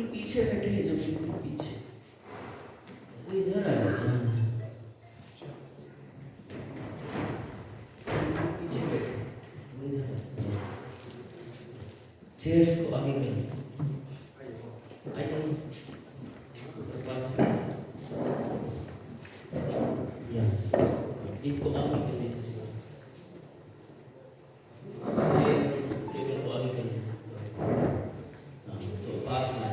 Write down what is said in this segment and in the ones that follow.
पीछे बैठे हैं, जो बिल्कुल पीछे वो इधर आ जाता है, पीछे बैठे वो इधर चेयर्स को आगे करें, आइए पास या इनको आगे करें, टेबल को आगे करें, तो पास में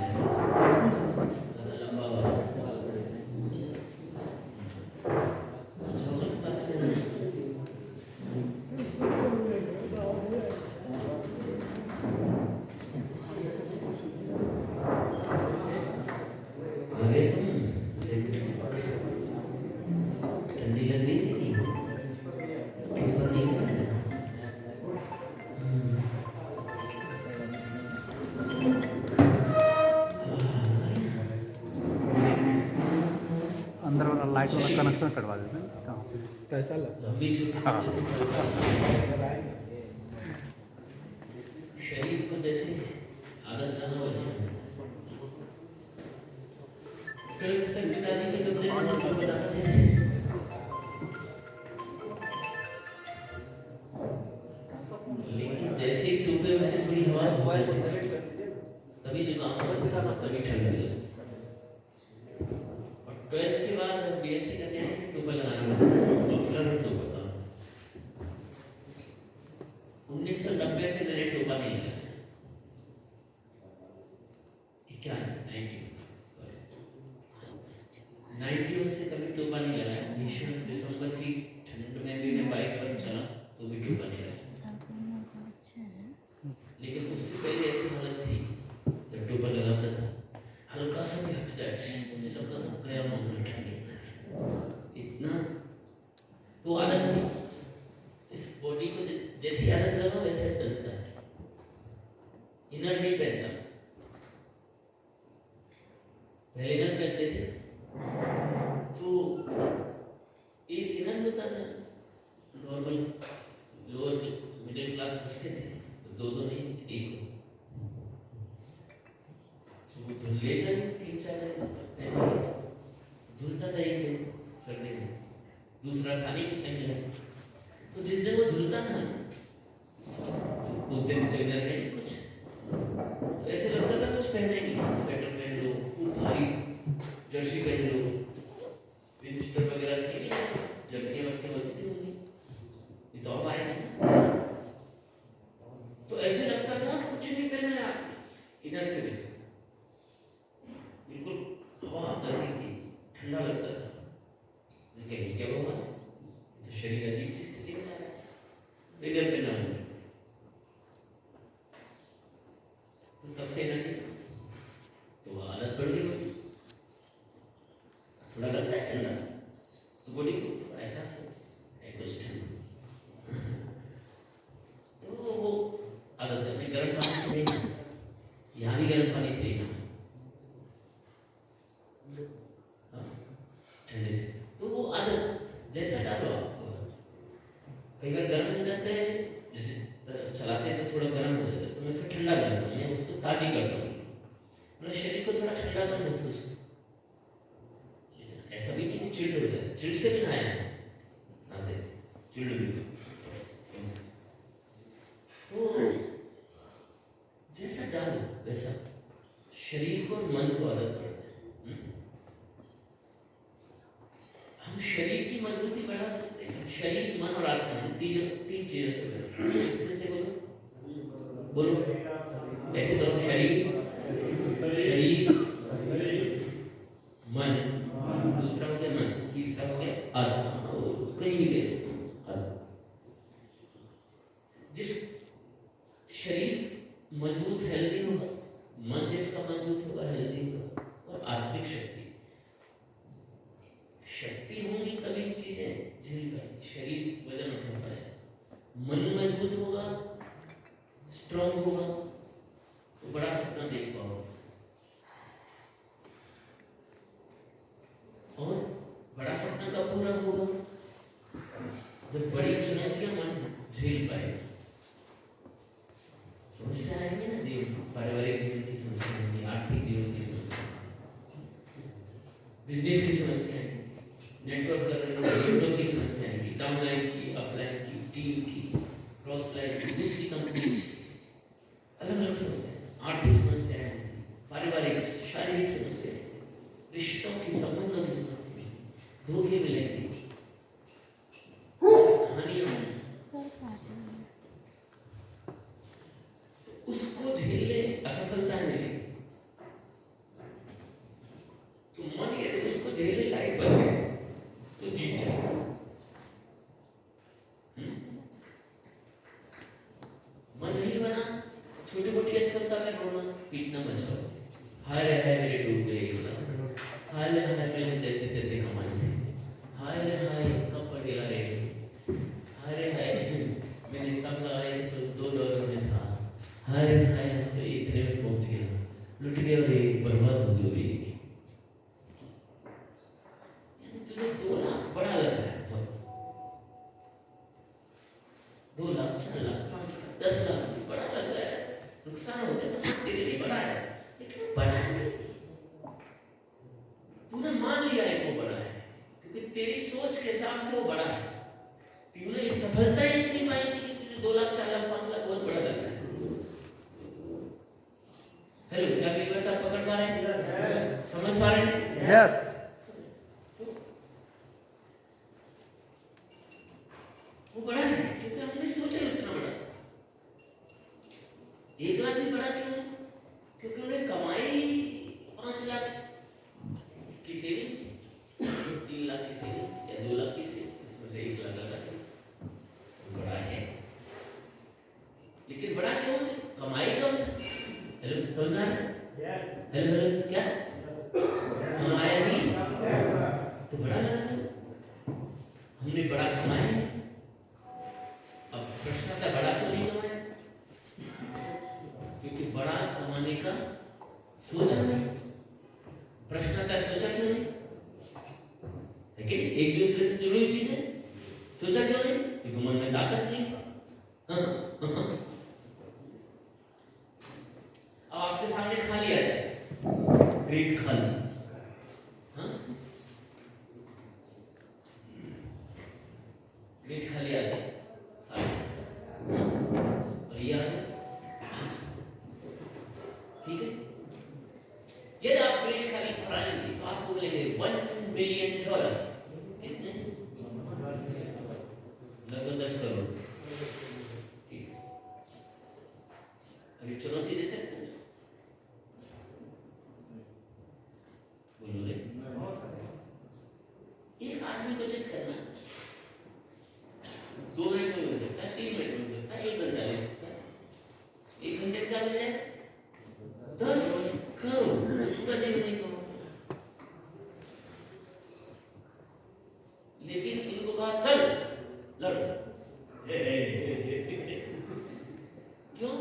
अंदर वाला लाइट वाला कनेक्शन कटवा देते हैं कहाँ से कैसा लगा? हाँ शरीर को जैसे आदत लगा वैसे तो इसका पिताजी के कब्जे में सबको बताते हैं, लेकिन जैसे ही टूबे में से थोड़ी हवा तभी जुकाम तभी ठंड लगे। और 12th के बाद बीएससी करने आए थे, टूबा लगाने डॉक्टर ने टूबा था 1990 से मेरे टूबा नहीं लगा, क्या 91 से कभी टूबा नहीं लगा। भीषण दिसंबर की ठंड में भी मैं बाइक पर चला तो भी टूबा नहीं लगा, लेकिन उससे पहले ऐसी हालत थी जब टूबा लगाता था हल्का सा भी हट जाए मुझे लगता था गया मामला ठंडी, इतना तो आदत थी। इस बॉडी को जैसी आदत लगा वैसे चलता है, इनर नहीं पहनता, पहले इनर पहनते थे तो एक इनर होता था नॉर्मल लोअर मिडिल क्लास बच्चे थे, दो नहीं एक धुलेगा 3-4 दिन धुलता था, एक दिन करने में दूसरा खाने की पहले, तो जिस दिन वो धुलता था उस दिन तो इधर है नहीं कुछ, तो ऐसे लगता था कुछ पहने नहीं, स्वेटर पहन लो, भारी जर्सी पहन लो, विंटर वगैरह थी जर्सी वैसे होती थी उनकी, ये तो अब आए नहीं, तो ऐसे लगता था कुछ नहीं पहना है आपने इधर के लिए, बिल्कुल हवा आती थी, ठंडा लगता था। मैं कहीं क्या होगा, तो शरीर अजीब सी स्थिति में आ रहा है, इधर पे ना हो। तो तब से ना तो आदत बढ़ गई बॉडी, थोड़ा लगता है ठंडा तो बॉडी को थोड़ा एहसास है कुछ ठंडा, तो वो आदत है। मैं गर्म पानी से नहीं, यहाँ भी गर्म पानी से ही ना, ठंडे से, तो वो आदत जैसा डालो आप। कई बार गर्म हो जाता है, जैसे चलाते हैं तो थोड़ा गर्म हो जाता है, तो मैं फिर ठंडा करता हूँ, मैं उसको ताज़ी करता हूँ, मतलब शरीर को थोड़ा ठंडा कर महसूस। ऐसा भी नहीं कि चिड़ हो जाए, चिड़ से भी ना आया आते चिड़ भी, तो जैसा डालो वैसा शरीर को मन को आदत पड़ता है। हम शरीर की मजबूती बढ़ा सकते हैं, शरीर मन और आत्मा तीन चीजों से बोलो ऐसे करो, शरीर मन, दूसरा हो गया मन, तीसरा हो गया आत्मा, कहीं भी गए आत्मा। जिस शरीर मजबूत हेल्दी होगा, मन जिसका मजबूत होगा हेल्दी होगा, और आत्मिक शक्ति होगी तभी चीजें झेल पाएगी, शरीर वजन उठा पाएगा। मन मजबूत होगा, स्ट्रांग होगा, तो बड़ा सपना देख पाओगे, और बड़ा सपना कब पूरा होगा, जब बड़ी चुनौतियां मन झेल पाएगा। समस्या आएंगी ना जीवन, पारिवारिक जीवन की समस्या आएंगी, आर्थिक जीवन की समस्या, बिजनेस की समस्या है, नेटवर्क कर रहे लोगों की समस्या है, डाउनलाइन की, अपलाइन की, टीम की, क्रॉस लाइन की, दूसरी कंपनी की, अलग अलग समस्या, आर्थिक समस्या है, पारिवारिक शारीरिक समस्या, रिश्तों की, संबंधों की समस्या, धोखे मिलेंगे, हानियां, उसको झेलने असफलता मिलेगी, तो मन यदि उसको झेलने लायक बन गए तो जीत जाएगा। मन नहीं बना, छोटी मोटी असफलता में रोना पीटना मचाओ, हाय रे हाय मेरे डूब गए एकदम, हाय रे हाय मैंने जैसे तैसे कमाई, हाय रे हाय कब पड़ेगा रे, हाय रे हाय मैंने तब लगाए तो $2 में था, हाय रे हाय तो इतने में पहुंच गया, लुट गया रे, बर्बाद हो गई। तुझे 2 लाख बड़ा लग रहा है, 2 लाख 4 लाख 5 लाख 10 लाख बड़ा लग रहा है, नुकसान हो गया तो तेरे लिए बड़ा है, लेकिन बड़ा नहीं, तूने मान लिया है वो बड़ा है, क्योंकि तेरी सोच के हिसाब से वो बड़ा है। तूने सफलता ही इतनी पाई थी कि तुझे 2 लाख 4 लाख 5 लाख बहुत बड़ा लग रहा है। हेलो, क्या मेरी बात आप पकड़ पा रहे हैं, समझ पा रहे हैं? यस। वो बड़ा है क्योंकि हमने सोचा उतना बड़ा। 1 लाख भी बड़ा क्यों है? क्योंकि उन्हें कमाई 5 लाख की सेविंग, 3 लाख की सेविंग या 2 लाख की सेविंग, इसमें से 1 लाख लगा तो बड़ा है। लेकिन बड़ा क्यों है? कमाई कम। हेलो, समझ रहे हैं? हेलो हेलो, क्या कमाया नहीं तो बड़ा लगा, हमने बड़ा कमाया, अब प्रश्न था बड़ा तो नहीं कमाया, क्योंकि बड़ा कमाने का सोचा नहीं, प्रश्न था सोचा क्यों नहीं, लेकिन एक दूसरे से जुड़ी हुई चीज है, सोचा क्यों नहीं, क्योंकि मन में ताकत नहीं। अब आपके सामने खाली आ जाए, पेट खाली, पेट खाली आ जाए, और ये आ जाए, ठीक है। यदि आप पेट खाली कराएंगे तो आपको मिलेंगे $1 बिलियन, कितने? लगभग 10 करोड़। ठीक है, अभी चुनौती दे सकते हैं, बोलो रे, की कोशिश करना, 2 मिनट में हो सकता है, 3 मिनट में हो सकता है, 1 घंटा ले सकता है। 1 घंटे में क्या मिल जाए? 10 करोड़। पूरा दिन नहीं करो, लेकिन इनको कहा चल लड़। क्यों?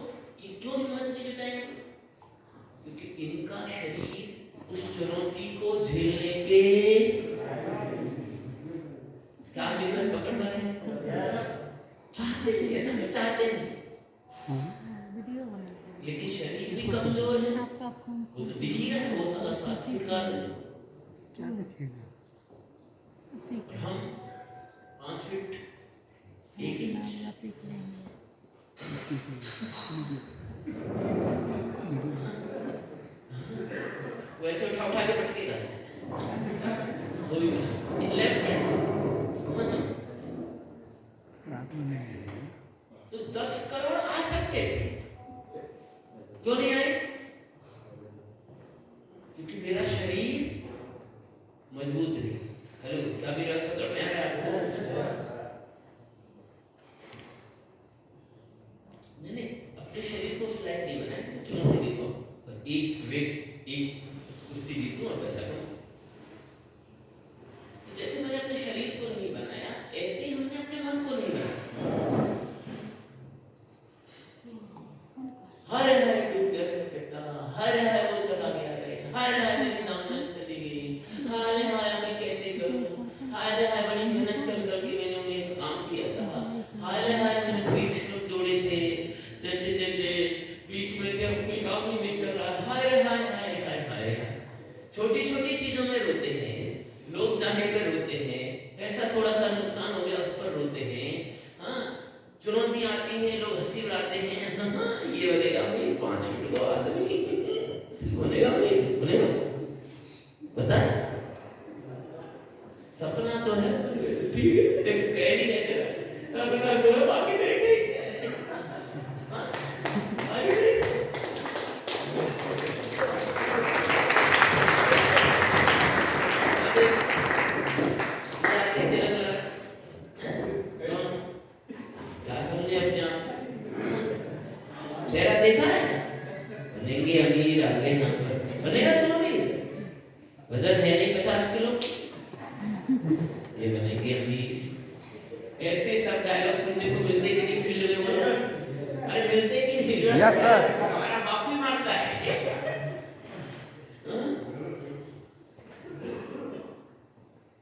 क्यों हिम्मत नहीं जुटाएंगे? क्योंकि इनका शरीर उस चुनौती को झेलने के क्या हिम्मत पकड़ पा रहे हैं? चाहते नहीं, ऐसा नहीं चाहते नहीं, लेकिन शरीर भी कमजोर है। वो तो दिख ही रहा है, वो तो 7 फीट का क्या दिखेगा? और हम 5 फीट 1 इंच। वैसे उठा उठा के पटकेगा वो भी कुछ लेफ्ट हैंड तो 10 करोड़ आ सकते थे, क्यों नहीं आए? क्योंकि मेरा शरीर मजबूत नहीं। हेलो, क्या मेरा पकड़ में आ रहा है आपको? मैंने अपने शरीर को उस लायक नहीं बनाया, चुनौती दी तो एक रेस, एक कुश्ती जीतूं और पैसा कमाऊं। जैसे मैंने अपने शरीर को नहीं बनाया, ऐसे ही हमने अपने मन को नहीं बनाया। हर है डूब गया बेटा, हर है वो चला गया रे, हर है मेरी नाम चली गई, हाय हाय मैं कहते करूं, हाय हाय बड़ी मेहनत कर करके मैंने उन्हें एक काम किया था, हाय हाय मैंने बीच में जोड़े थे, जैसे जैसे बीच में थे कोई काम ही नहीं कर रहा, हाय हाय हाय हाय हाय। छोटी छोटी चीजों में रोते हैं लोग, जाने पर रोते हैं, ऐसा थोड़ा सा नुकसान हो गया उस पर रोते हैं। हाँ, चुनौती आती है लोग हंसी उड़ाते हैं, हाँ ये बनेगा भाई 5 फीट का आदमी बनेगा भाई, बनेगा पता है, सपना तो है ठीक है, कह नहीं कहते सपना तो है, बाकी देखेंगे। हाँ आगे देखा है, बनेंगे अमीर आगे यहाँ पर, बनेगा तू अमीर, वजन है नहीं 50 किलो, ये बनेंगे अमीर। कैसे सब डायलॉग सुनने को मिलते कि नहीं फील्ड में बोलो? अरे मिलते कि नहीं? Yes sir. हमारा बाप भी मारता है,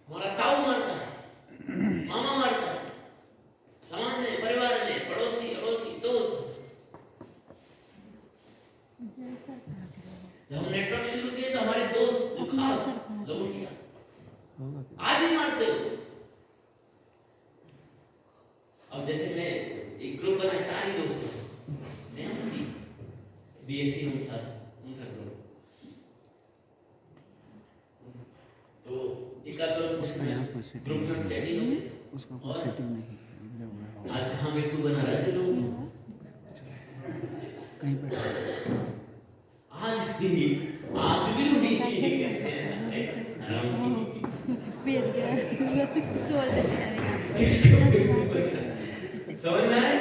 हमारा ताऊ मारता है, मामा मारता है, समाज में, परिवार में, पड़ोसी अड़ोसी दोस्त। जब हम नेटवर्क शुरू किए तो हमारे दोस्त जो खास लोगों किया आज भी मारते हो। अब जैसे मैं एक ग्रुप बना, 4 ही दोस्त हैं, मैं हूँ बीएससी में साथ उनका ग्रुप, तो एक आध ग्रुप में चैटिंग हो गई, उसका कोई सेटिंग नहीं आज हम एक ग्रुप बना रहे थे लोग, कहीं पर आज भी हुई समझ में आए?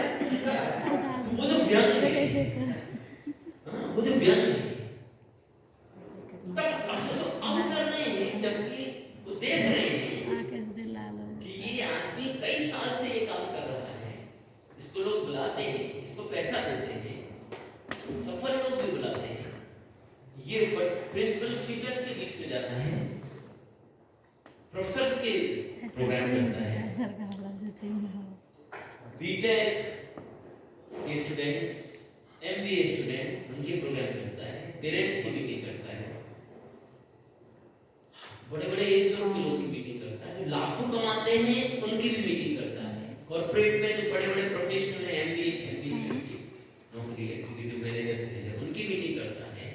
वो जो व्यंग है, वो जो व्यंग है, तब ऐसे तो हम कर रहे हैं, जबकि वो देख रहे हैं कि ये आदमी कई साल से ये काम कर रहा है, इसको लोग बुलाते हैं, इसको पैसा देते हैं, सफल लोग भी बुलाते हैं, ये प्रिंसिपल्स टीचर्स के बीच में जाता है, प्रोफेसर्स के प्रोग्राम करता है, बीटेक के स्टूडेंट्स, एमबीए स्टूडेंट्स उनके प्रोग्राम करता है, पेरेंट्स की मीटिंग करता है, बड़े बड़े एज ग्रुप के लोगों की मीटिंग करता है, जो लाखों कमाते हैं उनकी भी मीटिंग करता है, कॉर्पोरेट में जो बड़े बड़े प्रोफेशनल हैं, एमबीए नौकरी एग्जीक्यूटिव मैनेजर हैं, उनकी मीटिंग करता है।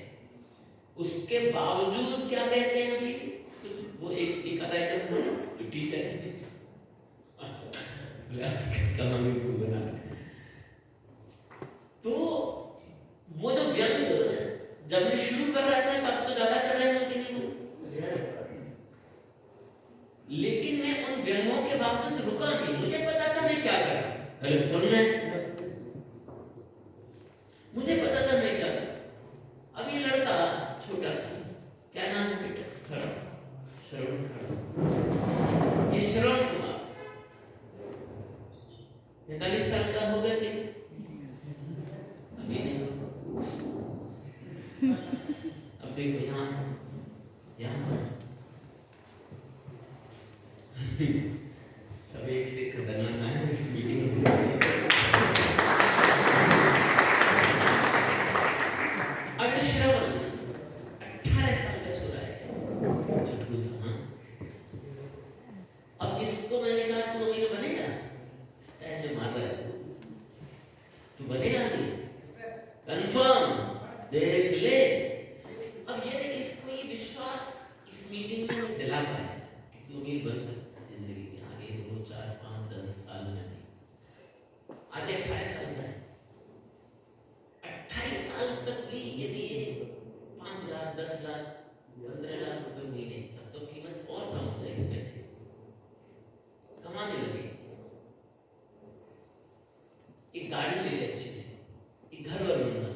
उसके बावजूद क्या कहते हैं अभी, वो एक आता है टीचर है बना, तो वो जो व्यंग जब मैं शुरू कर रहा था तब तो ज्यादा कर रहे हैं कि नहीं, लेकिन मैं उन हेलो, सुन रहे हैं? मुझे पता था मैं क्या करूं। अब ये लड़का छोटा सा, क्या नाम है बेटा? श्रवण खड़ा। ये श्रवण कुमार 45 साल का हो गया कि अभी नहीं? अब देखो यहाँ सब एक से खतरनाक है इस मीटिंग में। अब ये श्रवण 18 साल का छोरा है, छोटू सा, हाँ। अब इसको मैंने कहा तू अमीर बनेगा, जो मार रहा है तू बनेगा नहीं, कंफर्म, देख ले। अब ये इसको ये विश्वास इस मीटिंग में दिला पाया कि तू अमीर बन सकता है जिंदगी में आगे 2, 4, 5, 10 साल में नहीं। आज 18 साल का है, 28 साल तक भी यदि 5 लाख, 10 लाख, 15 लाख रुपए महीने, तब तो कीमत और कम हो जाएगी, पैसे कमाने लगे। एक गाड़ी ले ले अच्छी से, एक घर वर बनवा,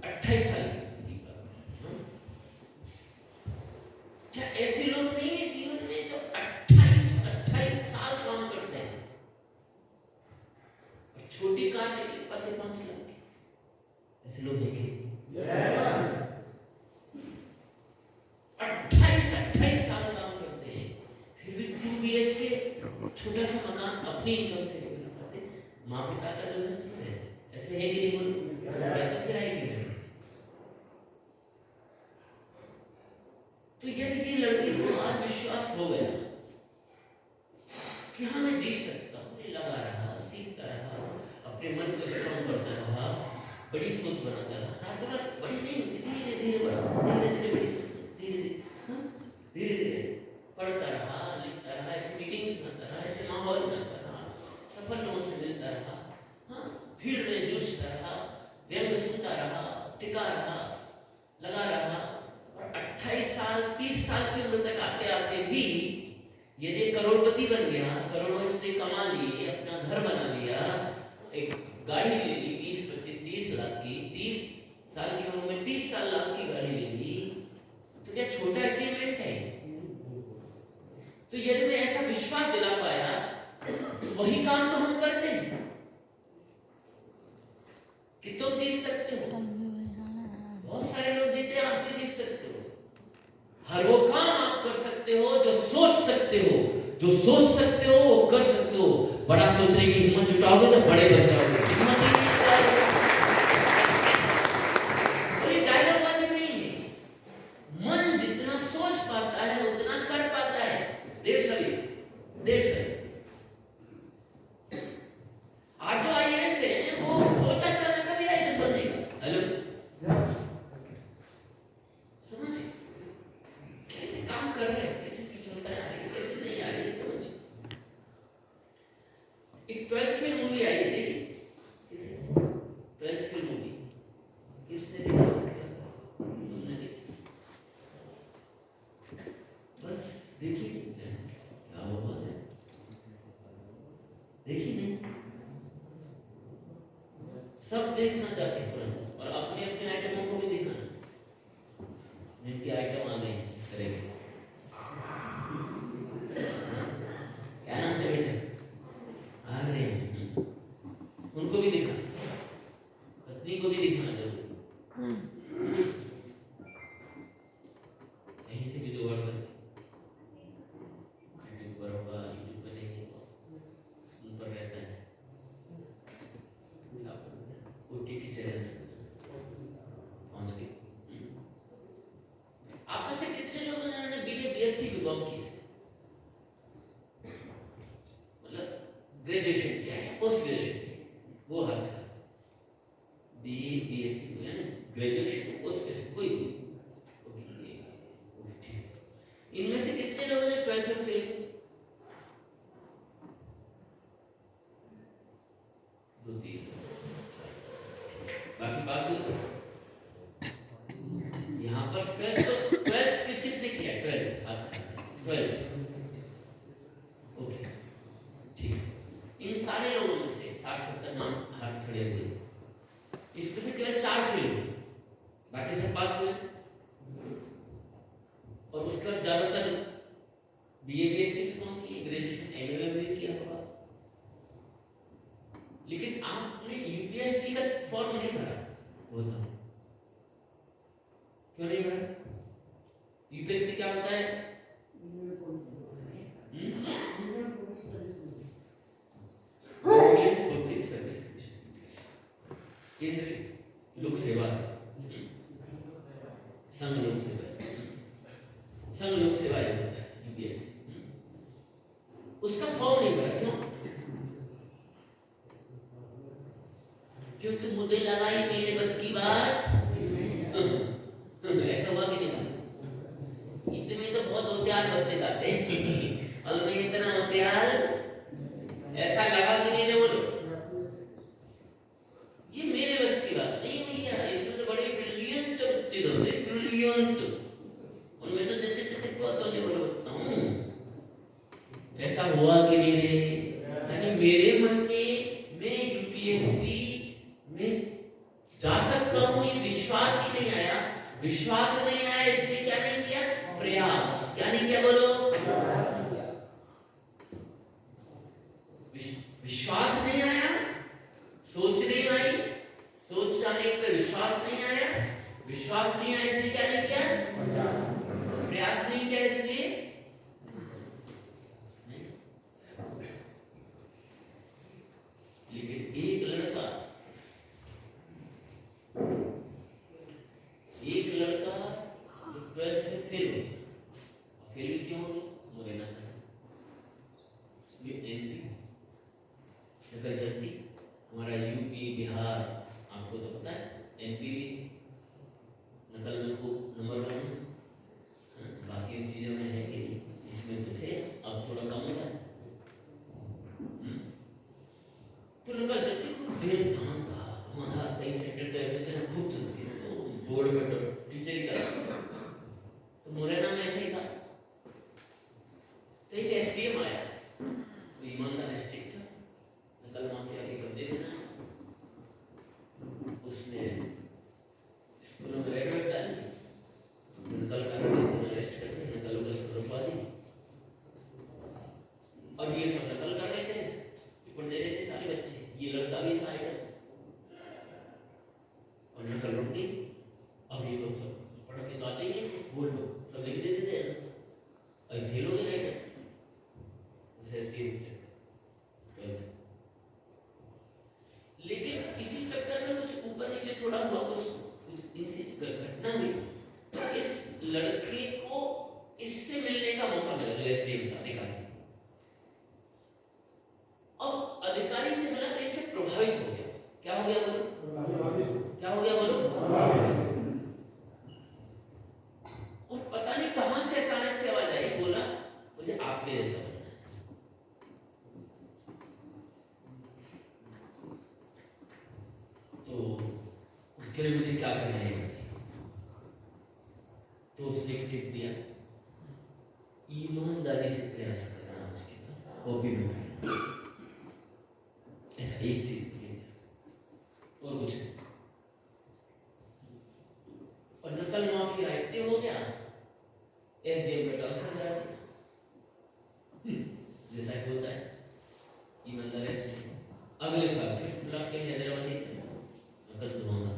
28 साल की बात। क्या ऐसे लोग नहीं है जीवन में जो 28 साल काम करते हैं और छोटी कार लेके पाते 5 लाख की? ऐसे लोग देखे 28 साल काम करते हैं, फिर भी 2 BHK छोटा सा मकान अपनी इनकम से नहीं बना पाते। माँ पिता का जो है ऐसे है कि नहीं बोलो, क्या किराए की है। तो यदि ये लड़के को आज विश्वास हो गया कि हाँ मैं जीत सकता हूँ, लगा रहा, सीखता रहा, अपने मन को स्ट्रॉन्ग करता रहा, बड़ी सोच बनाता रहा, रातों रात बड़ी नहीं होती, धीरे धीरे बड़ा, धीरे धीरे बड़ी सोच, धीरे धीरे पढ़ता रहा, लिखता रहा, ऐसे मीटिंग्स बनाता रहा, ऐसे माहौल बनाता रहा, सफल लोगों से मिलता रहा, हाँ, भीड़ में जूझता रहा, व्यंग सुनता रहा, टिका रहा, लगा रहा, और 28 साल 30 साल की उम्र तक आते आते भी यदि करोड़पति बन गया, करोड़ों इसने कमा लिए, अपना घर बना लिया, एक गाड़ी ले ली 20, 25, 30 लाख की, 30 साल की उम्र में 30 लाख की गाड़ी ले ली, तो क्या छोटा अचीवमेंट है? तो यदि मैं ऐसा विश्वास दिला पाया तो वही काम तो हम करते हैं कि तुम जीत सकते हो। बहुत सारे लोग जीते, आप भी जीत सकते हो। हर वो काम आप कर सकते हो जो सोच सकते हो, जो सोच सकते हो वो कर सकते हो। बड़ा सोचने की हिम्मत जुटाओगे तो बड़े बन जाओगे। हिम्मत नहीं है, कोई डायलॉगबाजी नहीं है। मन जितना सोच पाता है उतना कर पाता है। देख सभी आज जो IAS है वो सोचा था ना कभी IAS बनेगा। हेलो, समझ कैसे काम कर रहे हैं, कैसे सफलता आ रही है, कैसे नहीं आ रही है, समझ। एक 12th फेल मूवी आई है, देखी? 12th फेल मूवी किसने देखा? तुमने देखी? बस देखी क्या वो बात है, देखी नहीं? सब देखना चाहते हैं तुरंत, और अपने अपने आइटमों को भी देखना, जिनके आइटम आ गए करेंगे। क्या नाम है बेटे? आ रहे हैं, उनको भी दिखा, पत्नी को भी दिखाना जरूर, यहीं से भी जुगाड़ करके यूट्यूब पर होगा, यूट्यूब पर नहीं होगा, उन पर रहता है OTT चैनल पहुंच के। आप में से कितने लोगों ने BA BSc भी बम किया, मतलब ग्रेजुएशन किया है, पोस्ट ग्रेजुएशन किया, वो हाथ है। BA BSc हुआ ना, ग्रेजुएशन पोस्ट ग्रेजुएशन कोई भी, इनमें से कितने लोगों ने 12th में फेल किया? 2-3, बाकी पास हुए सब। यहाँ पर 12th किस किसने किया? 12th ओके, से पास हुए और उसके बाद ज्यादातर बीए बीएससी भी कौन किए, ग्रेजुएशन एमए भी किया होगा, लेकिन आपने यूपीएससी का फॉर्म नहीं भरा। होता क्यों नहीं भरा? यूपीएससी क्या होता है? पब्लिक सर्विस केंद्रीय लोक सेवा, संघ लोक सेवा, संघ लोक सेवा होता है यूपीएससी। उसका फॉर्म नहीं भरा। क्यों? क्योंकि मुझे लगा ही मेरे बच की बात ऐसा हुआ कि नहीं? इतने तो बहुत होशियार बच्चे जाते हैं और मैं इतना होशियार, ऐसा लगा कि नहीं? बोलो, ये मेरे बस की बात नहीं भैया, इसमें तो बड़े ब्रिलियंट बच्चे होते हैं, ब्रिलियंट, और मैं तो देते बहुत होने वाला बता हूँ। ऐसा हुआ कि नहीं रे? यानी मेरे मन में मैं यूपीएससी में जा सकता हूँ ये विश्वास ही नहीं आया। विश्वास नहीं आया इसलिए क्या नहीं किया? प्रयास। क्या नहीं किया? बोलो, विश्वास नहीं आया, सोच नहीं आई, सोच आने पर विश्वास नहीं आया, विश्वास नहीं आया इसलिए क्या नहीं किया? प्रयास नहीं किया इसलिए। लेकिन एक लड़का जो 12th में फेल हो गया, फेल क्यों हो गया? मुरैना था ये एनपी नकल जल्दी, हमारा यूपी बिहार आपको तो पता है, एनपी भी नकल में खूब नंबर 1 है। बाकी चीजों में है कि इसमें तो थे, अब थोड़ा कम होता है। तो नकल जल्दी खूब ढेर धान था, हमारा 23 सेक्टर तो ऐसे थे खूब चलती है, तो बोर्ड में तो टीचर ही था, तो मुरैना में ऐसे ही था। तो एक एसडीएम आया, वो ईमानदार एसडीएम था, नकल माफिया के कब्जे में था। उसने स्कूलों में रेड डाली, नकल का अरेस्ट करके नकलों का स्वरूप दी, और ये सब नकल कर रहे थे, रिपोर्ट दे रहे थे सारे बच्चे, ये लड़का भी था इधर, और नकल रुक गई। अब ये तो सब पढ़ के तो आते ही है, बोल लो सब लिख देते थे, अब फेल हो गए राइटर लेकिन इसी चक्कर में कुछ ऊपर नीचे थोड़ा हुआ, कुछ इनसी घटना हुई, तो इस लड़के को इससे मिलने का मौका मिला, जो एसडीएम था अधिकारी। अब अधिकारी से मिला तो इससे प्रभावित हो गया। क्या हो गया बोलो? क्या हो गया बोलो? और पता नहीं कहां से अचानक से आवाज आई, बोला मुझे आपके जैसा बनना है। तो उसके लिए मुझे क्या करना है? तो उसने एक टिप दिया, ईमानदारी से प्रयास करना, उसके कॉपी में ऐसा एक चीज और कुछ नहीं। और नकल माफिया एक्टिव हो गया, एसडीएम पे ट्रांसफर करा दिया, जैसा कि होता है ईमानदार एसडीएम। अगले साल फिर बुला के हैदराबाद नकल दुआंगा।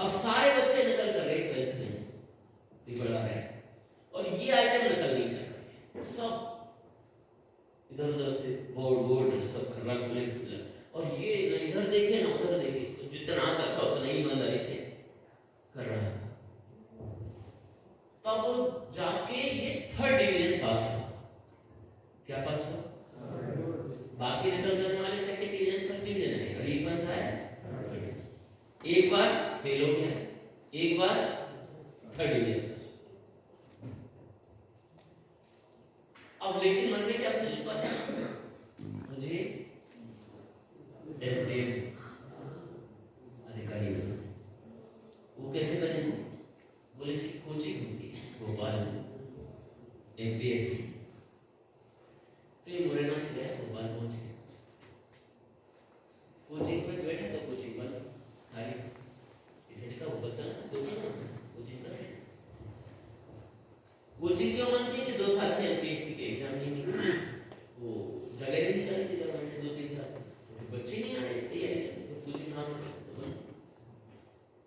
अब सारे बच्चे नकल कर रहे 12th में, पेपर आ रहा है, और ये आइटम नकल नहीं कर रहे, सब इधर उधर से बोर्ड सब रंग ले, और ये इधर देखे ना उधर देखे, तो जितना आता था उतना ईमानदारी से कर रहा था। तब वो जाके ये 3rd डिवीजन पास हुआ। क्या पास हुआ? बाकी नकल करने वाले 2nd डिवीजन 1st डिवीजन है, और एक बार आया, एक बार फेल हो गया, एक बार 3rd डिवीजन। अब लेकिन मन में क्या खुश हुआ था, मुझे एसडीएम अधिकारी बना। वो कैसे बने? बोले इसकी कोचिंग होती है भोपाल में, एमपीएससी। तो ये मुरैना से गया, भोपाल पहुंच गया, कोचिंग में बैठा तो कोचिंग बंद खाली, इसे लिखा वो बता कोचिंग क्यों बनती है कि 2 साल से एमपीएससी के एग्जाम नहीं निकले, वो जगह नहीं निकलती जब हमने 2-3 साल तो बच्चे नहीं आ रहे तैयारी करने, तो कुछ नाम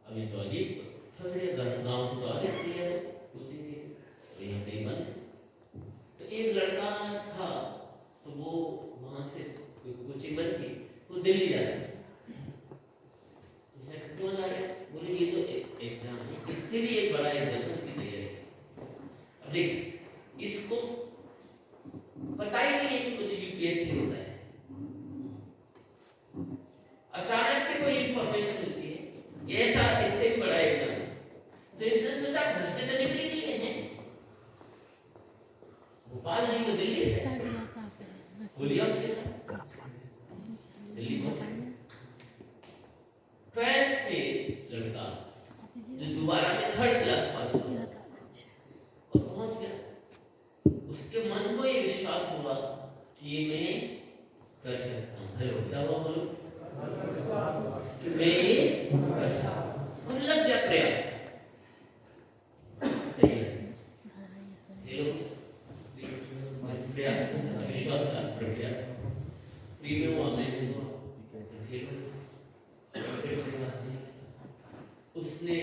अभी तो अजीब फंसे गाँव से तो आ जाती है कुछ यहाँ कहीं बंद है। तो एक लड़का था तो वो वहाँ से कोचिंग बंद थी, वो दिल्ली जा रहा है, उसने क्यों जा रहे, बोले ये तो एग्जाम है, इससे भी एक बड़ा एग्जाम है, उसकी तैयारी। अब देखिए इसको पता ही नहीं है कि कुछ यूपीएससी होता है, अचानक से कोई इंफॉर्मेशन मिलती है ये ऐसा इससे भी बड़ा एग्जाम है, तो इसने सोचा घर से तो निकली नहीं है, भोपाल नहीं तो दिल्ली से बोलिए उसके साथ दिल्ली पहुंचा। 12th में लड़का जो दोबारा में 3rd क्लास पास हुआ और पहुंच गया, उसके मन को ये विश्वास हुआ कि ये मैं कर सकता हूँ। हेलो क्या हुआ बोलो, मैं ये कर सकता हूँ, और लग गया प्रयास। प्रयास विश्वास का प्रयास प्रीमियम हुआ, मैच हुआ, उसने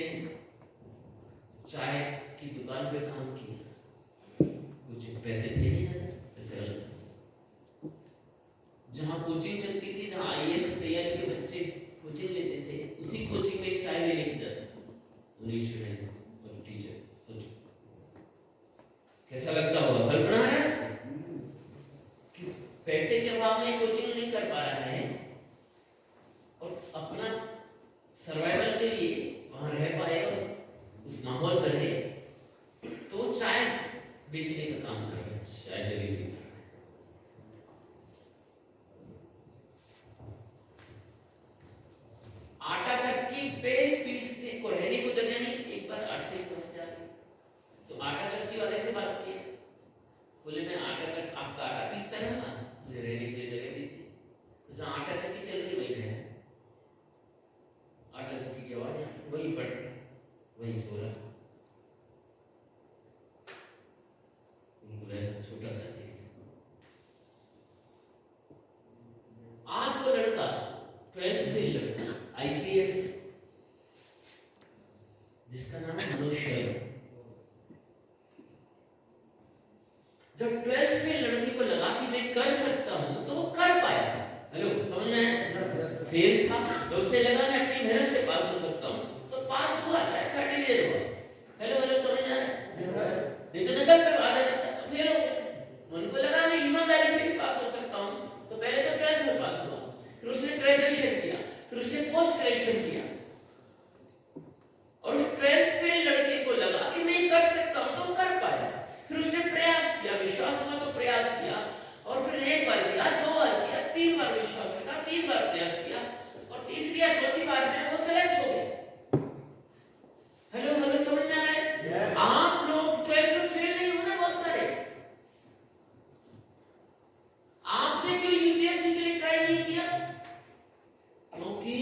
चाय की दुकान पे काम किया, कुछ पैसे थे नहीं, पैसे जहाँ कोचिंग चलती थी, जहाँ आईएएस तैयारी के बच्चे कोचिंग लेते थे, उसी कोचिंग में चाय लेने की जाता 19 स्टूडेंट और टीचर। सोचो कैसा लगता होगा, कल्पना है कि पैसे के अभाव में कोचिंग नहीं कर पा रहा है और अपना सर्वाइवल के लिए वहां रह पाए और उस माहौल में रहे, तो चाय बेचने का काम कर रहा है, चाय डिलीवरी कर रहा है। आटा चक्की पे पीसने को रहने को जगह नहीं, एक बार आर्थिक समस्या आई तो आटा चक्की वाले से बात की, बोले मैं आपका आटा पीसता रहूंगा, मुझे रहने के लिए जगह दीजिए। तो जहाँ आटा चक्की चल रही वही रहे, आटा चक्की की आवाज वही पड़ रही, वही सो रहा, उनको ऐसा छोटा सा दे। आज वो लड़का 12th फेल लड़का आईपीएस, जिसका नाम है मनोज शर्मा, जब 12th फेल लड़के को लगा कि मैं कर सकता हूं तो वो कर पाया। हेलो समझ में आया, फेल था तो उसे लगा मैं अपनी मेहनत से पास हो सकता हूं, तो पास हुआ, अच्छा क्लियर हुआ। हेलो हेलो समझ में आया, नहीं तो नकल पे आधा करता फेल हो गया। उनको लगा मैं ईमानदारी से भी पास हो सकता हूं, तो पहले तो 12th में पास हुआ, फिर उसने ग्रेजुएशन किया, फिर उसने पोस्ट ग्रेजुएशन किया, और उस 12th फेल लड़के को लगा कि मैं कर सकता हूं तो कर पाया। फिर उसने प्रयास किया, विश्वास हुआ तो प्रयास किया, और फिर एक बार किया, 2 बार किया, 3 बार विश्वास रखा, 3 बार प्रयास किया, और तीसरी या चौथी बार में वो सेलेक्ट हो गए। हेलो हेलो समझ में आ रहा है? आप लोग 12th में फेल नहीं होना बहुत सारे, आपने क्यों यूपीएससी के लिए ट्राई नहीं किया? क्योंकि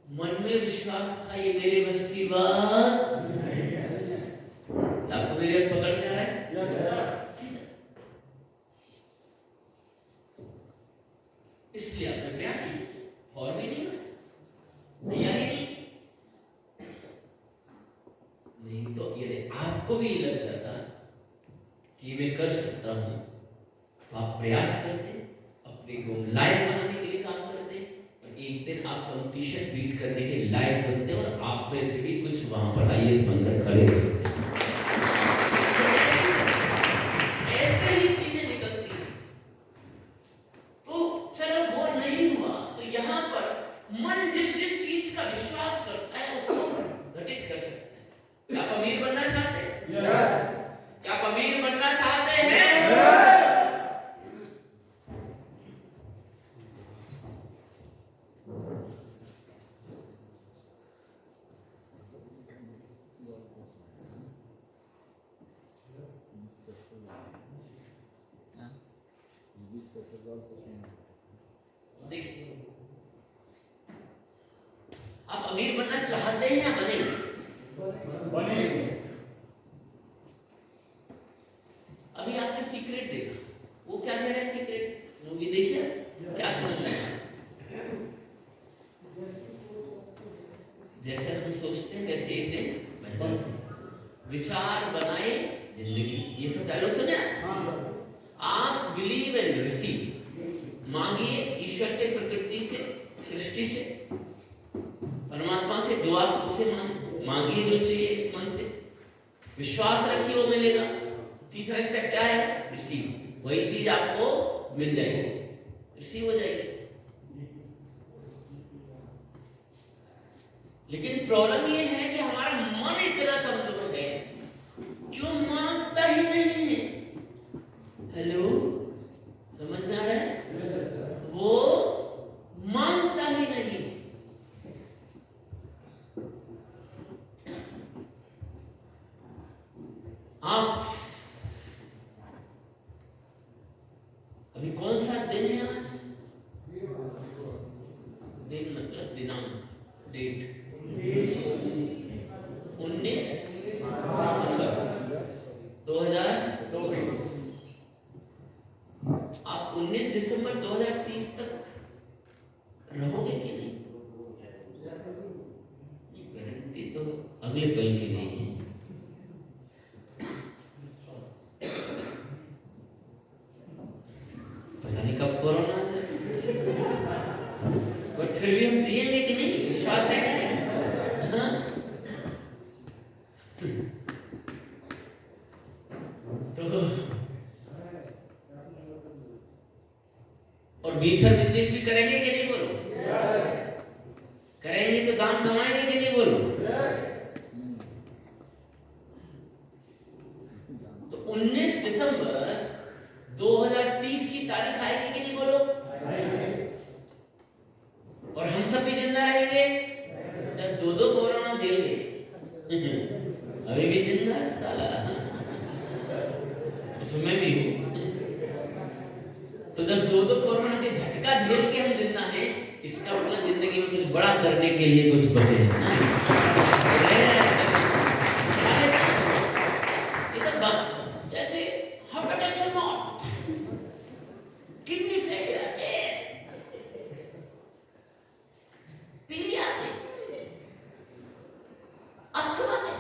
मन में विश्वास था ये मेरे बस की बात नहीं है। आपको मेरे पकड़ में आ रहा है? इसलिए आपने प्रयास किया और भी नहीं हुआ, तैयारी नहीं तो ये आपको भी लग जाता कि मैं कर सकता हूं, तो आप प्रयास करते, अपने को लायक बनाने के लिए काम करते, और एक दिन आप कंपटीशन बीट करने के लायक बनते और आप में से भी कुछ वहां पर आईएएस बनकर खड़े हो सकते। ऐसे ही चीजें निकलती हैं। तो चलो वो नहीं हुआ, तो यहाँ पर मन जिस जिस चीज का विश्वास करता है उसको घटित कर सकता है। क्या आप अमीर बनना चाहते हैं? क्या आप अमीर बनना चाहते हैं? देखिए, आप अमीर बनना चाहते हैं या बने? एक दिन बन विचार बनाए जिंदगी। ये सब डायलॉग सुने? Ask, believe and receive. मांगिए ईश्वर से, प्रकृति से, सृष्टि से, परमात्मा से दुआ उसे मांगिए जो चाहिए इस मन से, विश्वास रखिए वो मिलेगा। तीसरा स्टेप क्या है? रिसीव। वही चीज आपको मिल जाएगी, रिसीव हो जाएगी। लेकिन प्रॉब्लम ये है कि हमारा मन इतना कमजोर हो गया कि वो मांगता ही नहीं है। हेलो, समझ में आ रहा है? वो मांगता ही नहीं। आप अभी कौन सा दिन है आज? दिन मतलब दिनांक, डेट 19 दिसंबर 2024। आप 19 दिसंबर 2030 तक रहोगे कि नहीं? गारंटी तो अगले पल की नहीं है। पता नहीं कब कोरोना आ जाए, पर फिर भी हम जिएंगे कि नहीं? विश्वास है कि नहीं? हाँ? तो और भीतर बिजनेस भी करेंगे कि नहीं? बोलो। करेंगे तो दाम कमाएंगे कि नहीं? बोलो। तो 19 दिसंबर 2030 की तारीख आएगी कि नहीं? बोलो। और हम सब भी जिंदा रहेंगे जब दो कोरोना झेल गए। अभी भी जिंदा साला, उसमें भी हूँ। तो जब दो कोरोना के झटका झेल के हम जिंदा हैं, इसका मतलब जिंदगी में कुछ बड़ा करने के लिए कुछ बचे जैसे हार्ट अटैक से मौत, किडनी फेलियर, पीलिया से, अस्थमा से,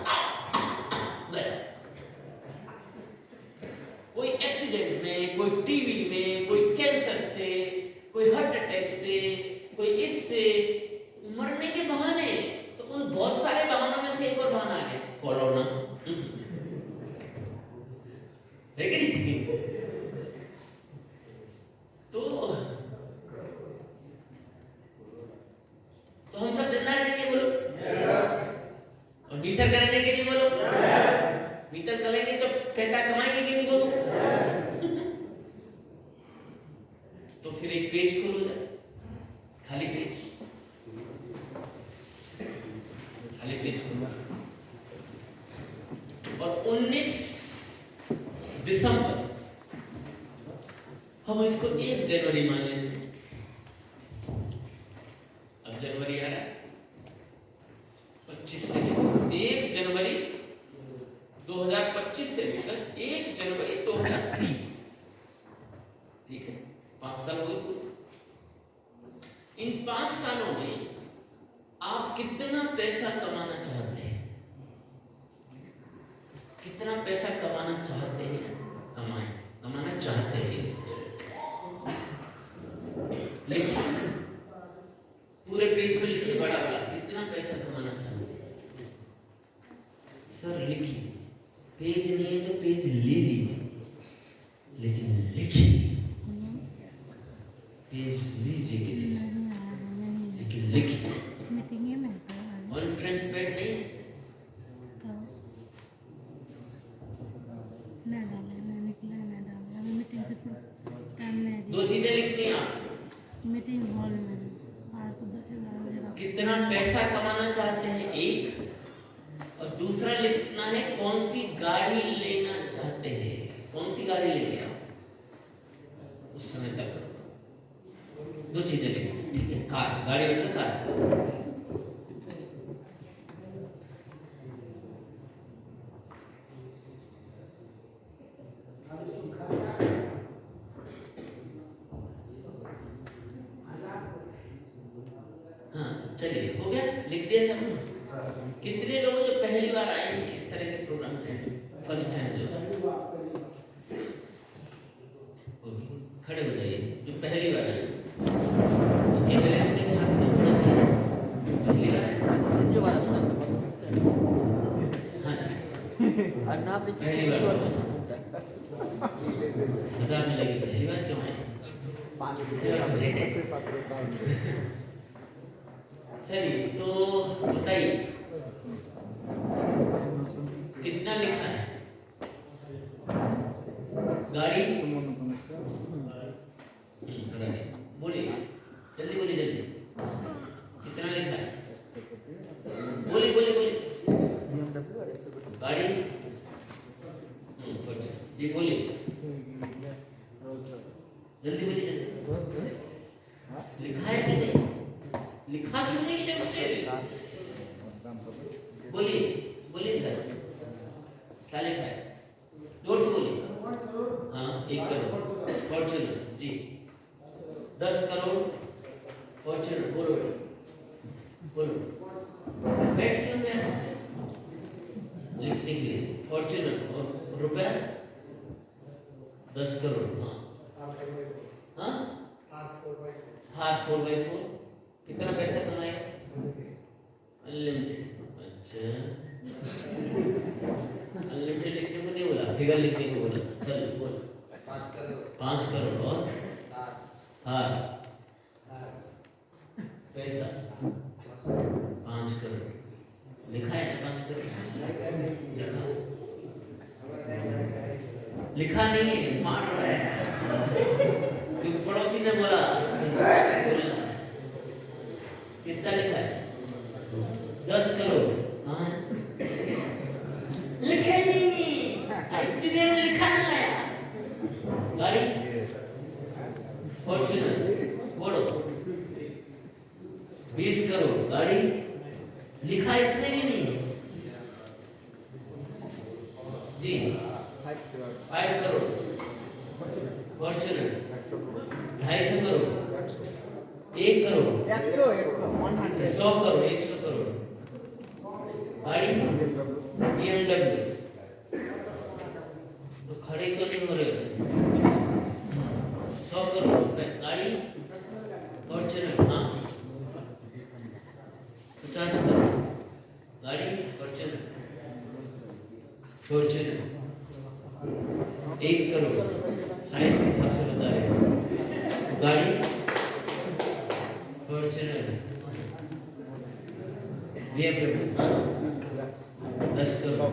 कोई एक्सीडेंट में, कोई टीवी में, कोई कैंसर से, कोई हार्ट अटैक से, कोई इससे मरने के बहाने। तो उन बहुत सारे बहानों में से एक और बहाना है कोरोना, है कि नहीं? तो हम सब जिंदा रहेंगे? बोलो। और भीतर करेंगे कि नहीं? बोलो। भीतर करेंगे तो पैसा कमाएंगे कि नहीं? बोलो। तो फिर एक पेज खोलो, खाली पेज, खाली पेज खोलो और 19 दिसंबर हम इसको 1 जनवरी मान लेते हैं। अब जनवरी आ रहा है 25 से 1 जनवरी 2025 से लेकर 1 जनवरी 2030, ठीक है? 5 साल हो गए। इन 5 सालों में आप कितना पैसा कमाना चाहते हैं? कितना पैसा कमाना चाहते हैं? कमाना चाहते हैं। लेकिन पूरे पेज पे लिखिए बड़ा बड़ा, कितना पैसा कमाना चाहते हैं? सर लिखिए, पेज नहीं है तो पेज ले लीजिए, लेकिन लिखिए। पेज लीजिए किसी से, लेकिन लिखिए। वन फ्रेंड्स पैड नहीं है? दो चीजें लिखनी है मीटिंग हॉल में। कितना पैसा कमाना चाहते हैं एक, और दूसरा लिखना है कौन सी गाड़ी लेना चाहते हैं। कौन सी गाड़ी लेंगे आप उस समय तक? दो चीजें लिखनी, ठीक है? कार, गाड़ी मतलब कार। हाँ चलिए, हो गया? लिख दिया सब? कितने लोगों पहली बार सदा मिलेगी, पहली बार क्यों है? चलिए तो बताइए कितना लिखा है गाड़ी? बोलिए जल्दी, बोलिए जल्दी, कितना लिखा है? बोलिए बोलिए बोलिए। गाड़ी जी बोलिए जल्दी बोलिए जल्दी। लिखा है कि नहीं? लिखा क्यों नहीं जब से? बोलिए बोलिए सर, क्या लिखा है? जोर से बोलिए। हाँ 1 करोड़ फॉर्च्यूनर जी, 10 करोड़ फॉर्च्यूनर। बोलो बोलो, बैठ क्यों गया? लिख लिए फॉर्च्यूनर। और रुपया 10 करोड़। हाँ हाँ 4x4 कितना पैसा कमाएगा? अनलिमिटेड। अच्छा अनलिमिटेड लिखने को नहीं बोला, फिगर लिखने को बोला। चल बोल 5 करोड़। और हाँ पैसा 5 करोड़ लिखा है ना? 5 करोड़ लिखा नहीं है, मार रहा है क्योंकि पड़ोसी ने बोला। कितना लिखा है? 10 करोड़। हाँ लिखे नहीं, इतने में लिखा ना आया। गाड़ी फॉर्च्यूनर बोलो 20 करोड़। गाड़ी लिखा इसने भी नहीं जी। 5 करोड़ फॉर्च्यूनर। 250 करोड़। 1 करोड़ 100 करोड़ 100 करोड़। गाड़ी BMW। तो खड़े तो नहीं हो रहे। 100 करोड़ रुपए गाड़ी फॉर्च्यूनर। हाँ 50 करोड़ गाड़ी फॉर्च्यूनर। 1 करोड़ साइज के हिसाब से बता रहे हैं। गाड़ी फॉर्च्यूनर BMW 10 करोड़।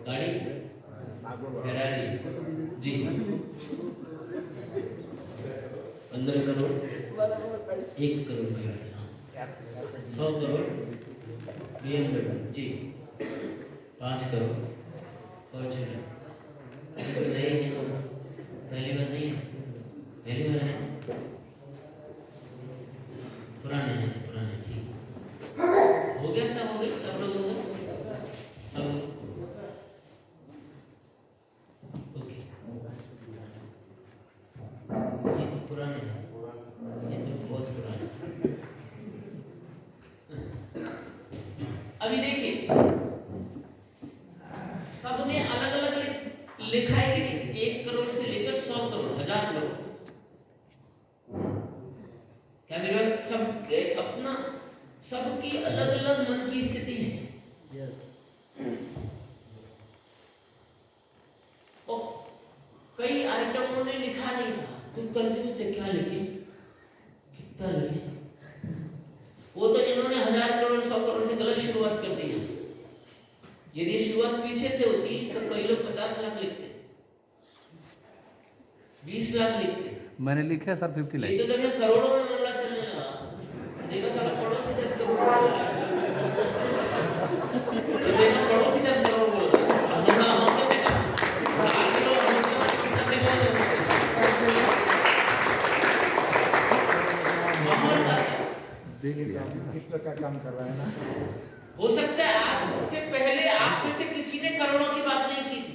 गाड़ी फेरारी जी 15 करोड़। 1 करोड़ की गाड़ी। 100 करोड़ BMW जी। 5 करोड़ फॉर्च्यूनर। नहीं है तो पहली बार नहीं है, पहली बार है। पुराने हैं पुराने। ठीक हो गया, सब हो गया, सब लोग हो गए सब। ओके ये तो पुराने हैं, ये तो बहुत पुराने। अभी देखिए सबने अलग अलग लिखा है कि नहीं? 1 करोड़ से लेकर 100 करोड़ 1000 करोड़। क्या मेरा सबके अपना सबकी अलग अलग मन की स्थिति है। और कई आइटमों ने लिखा नहीं था तो कंफ्यूज थे क्या लिखे कितना लिखे। वो तो जिन्होंने 1000 करोड़ 100 करोड़ से गलत शुरुआत कर दी है। यदि शुरुआत पीछे से होती तो कई लोग 50 लाख लिखते, 20 लाख लिखते। मैंने लिखा सर 50 लाख। ये तो देखो करोड़ों में मामला चलने लगा। देखो साला पड़ोसी 10 करोड़ बोल रहा है। देखो पड़ोसी 10 करोड़ बोल रहा है। हम तो देखा 4 करोड़ कितना माहौल देख लिया किस तरह का काम कर रहा है ना। हो सकता है आज से पहले आप में से किसी ने करोड़ों की बात नहीं की थी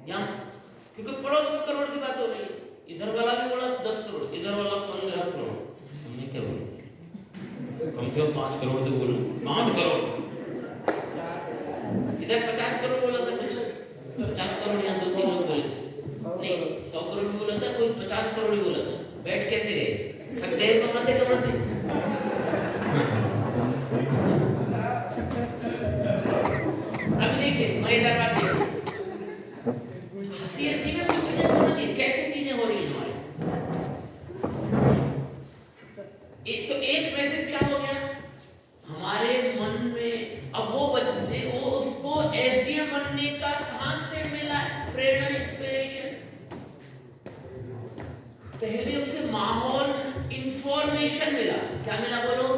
यहाँ, क्योंकि पड़ोस में करोड़ की बात हो रही है। इधर वाला भी बोला 10 करोड़, इधर वाला 15 करोड़। हमने क्या बोला? कम से कम 5 करोड़ तो बोलो, 5 करोड़। इधर 50 करोड़ बोला था, कुछ 50 करोड़ यहाँ 2-3 लोग बोले नहीं, 100 करोड़ भी बोला था, कोई 50 करोड़ ही बोला था। बैठ कैसे गए? थक गए कमाते। देखिए मैं इधर बात हंसी में कुछ चीजें समझिए कैसे चीजें हो रही हैं हमारे। एक मैसेज क्या हो गया हमारे मन में। अब वो बच्चे वो उसको एसडीएम बनने का कहां से मिला प्रेरणा इंस्पिरेशन। पहले उसे माहौल इंफॉर्मेशन मिला। क्या मिला बोलो?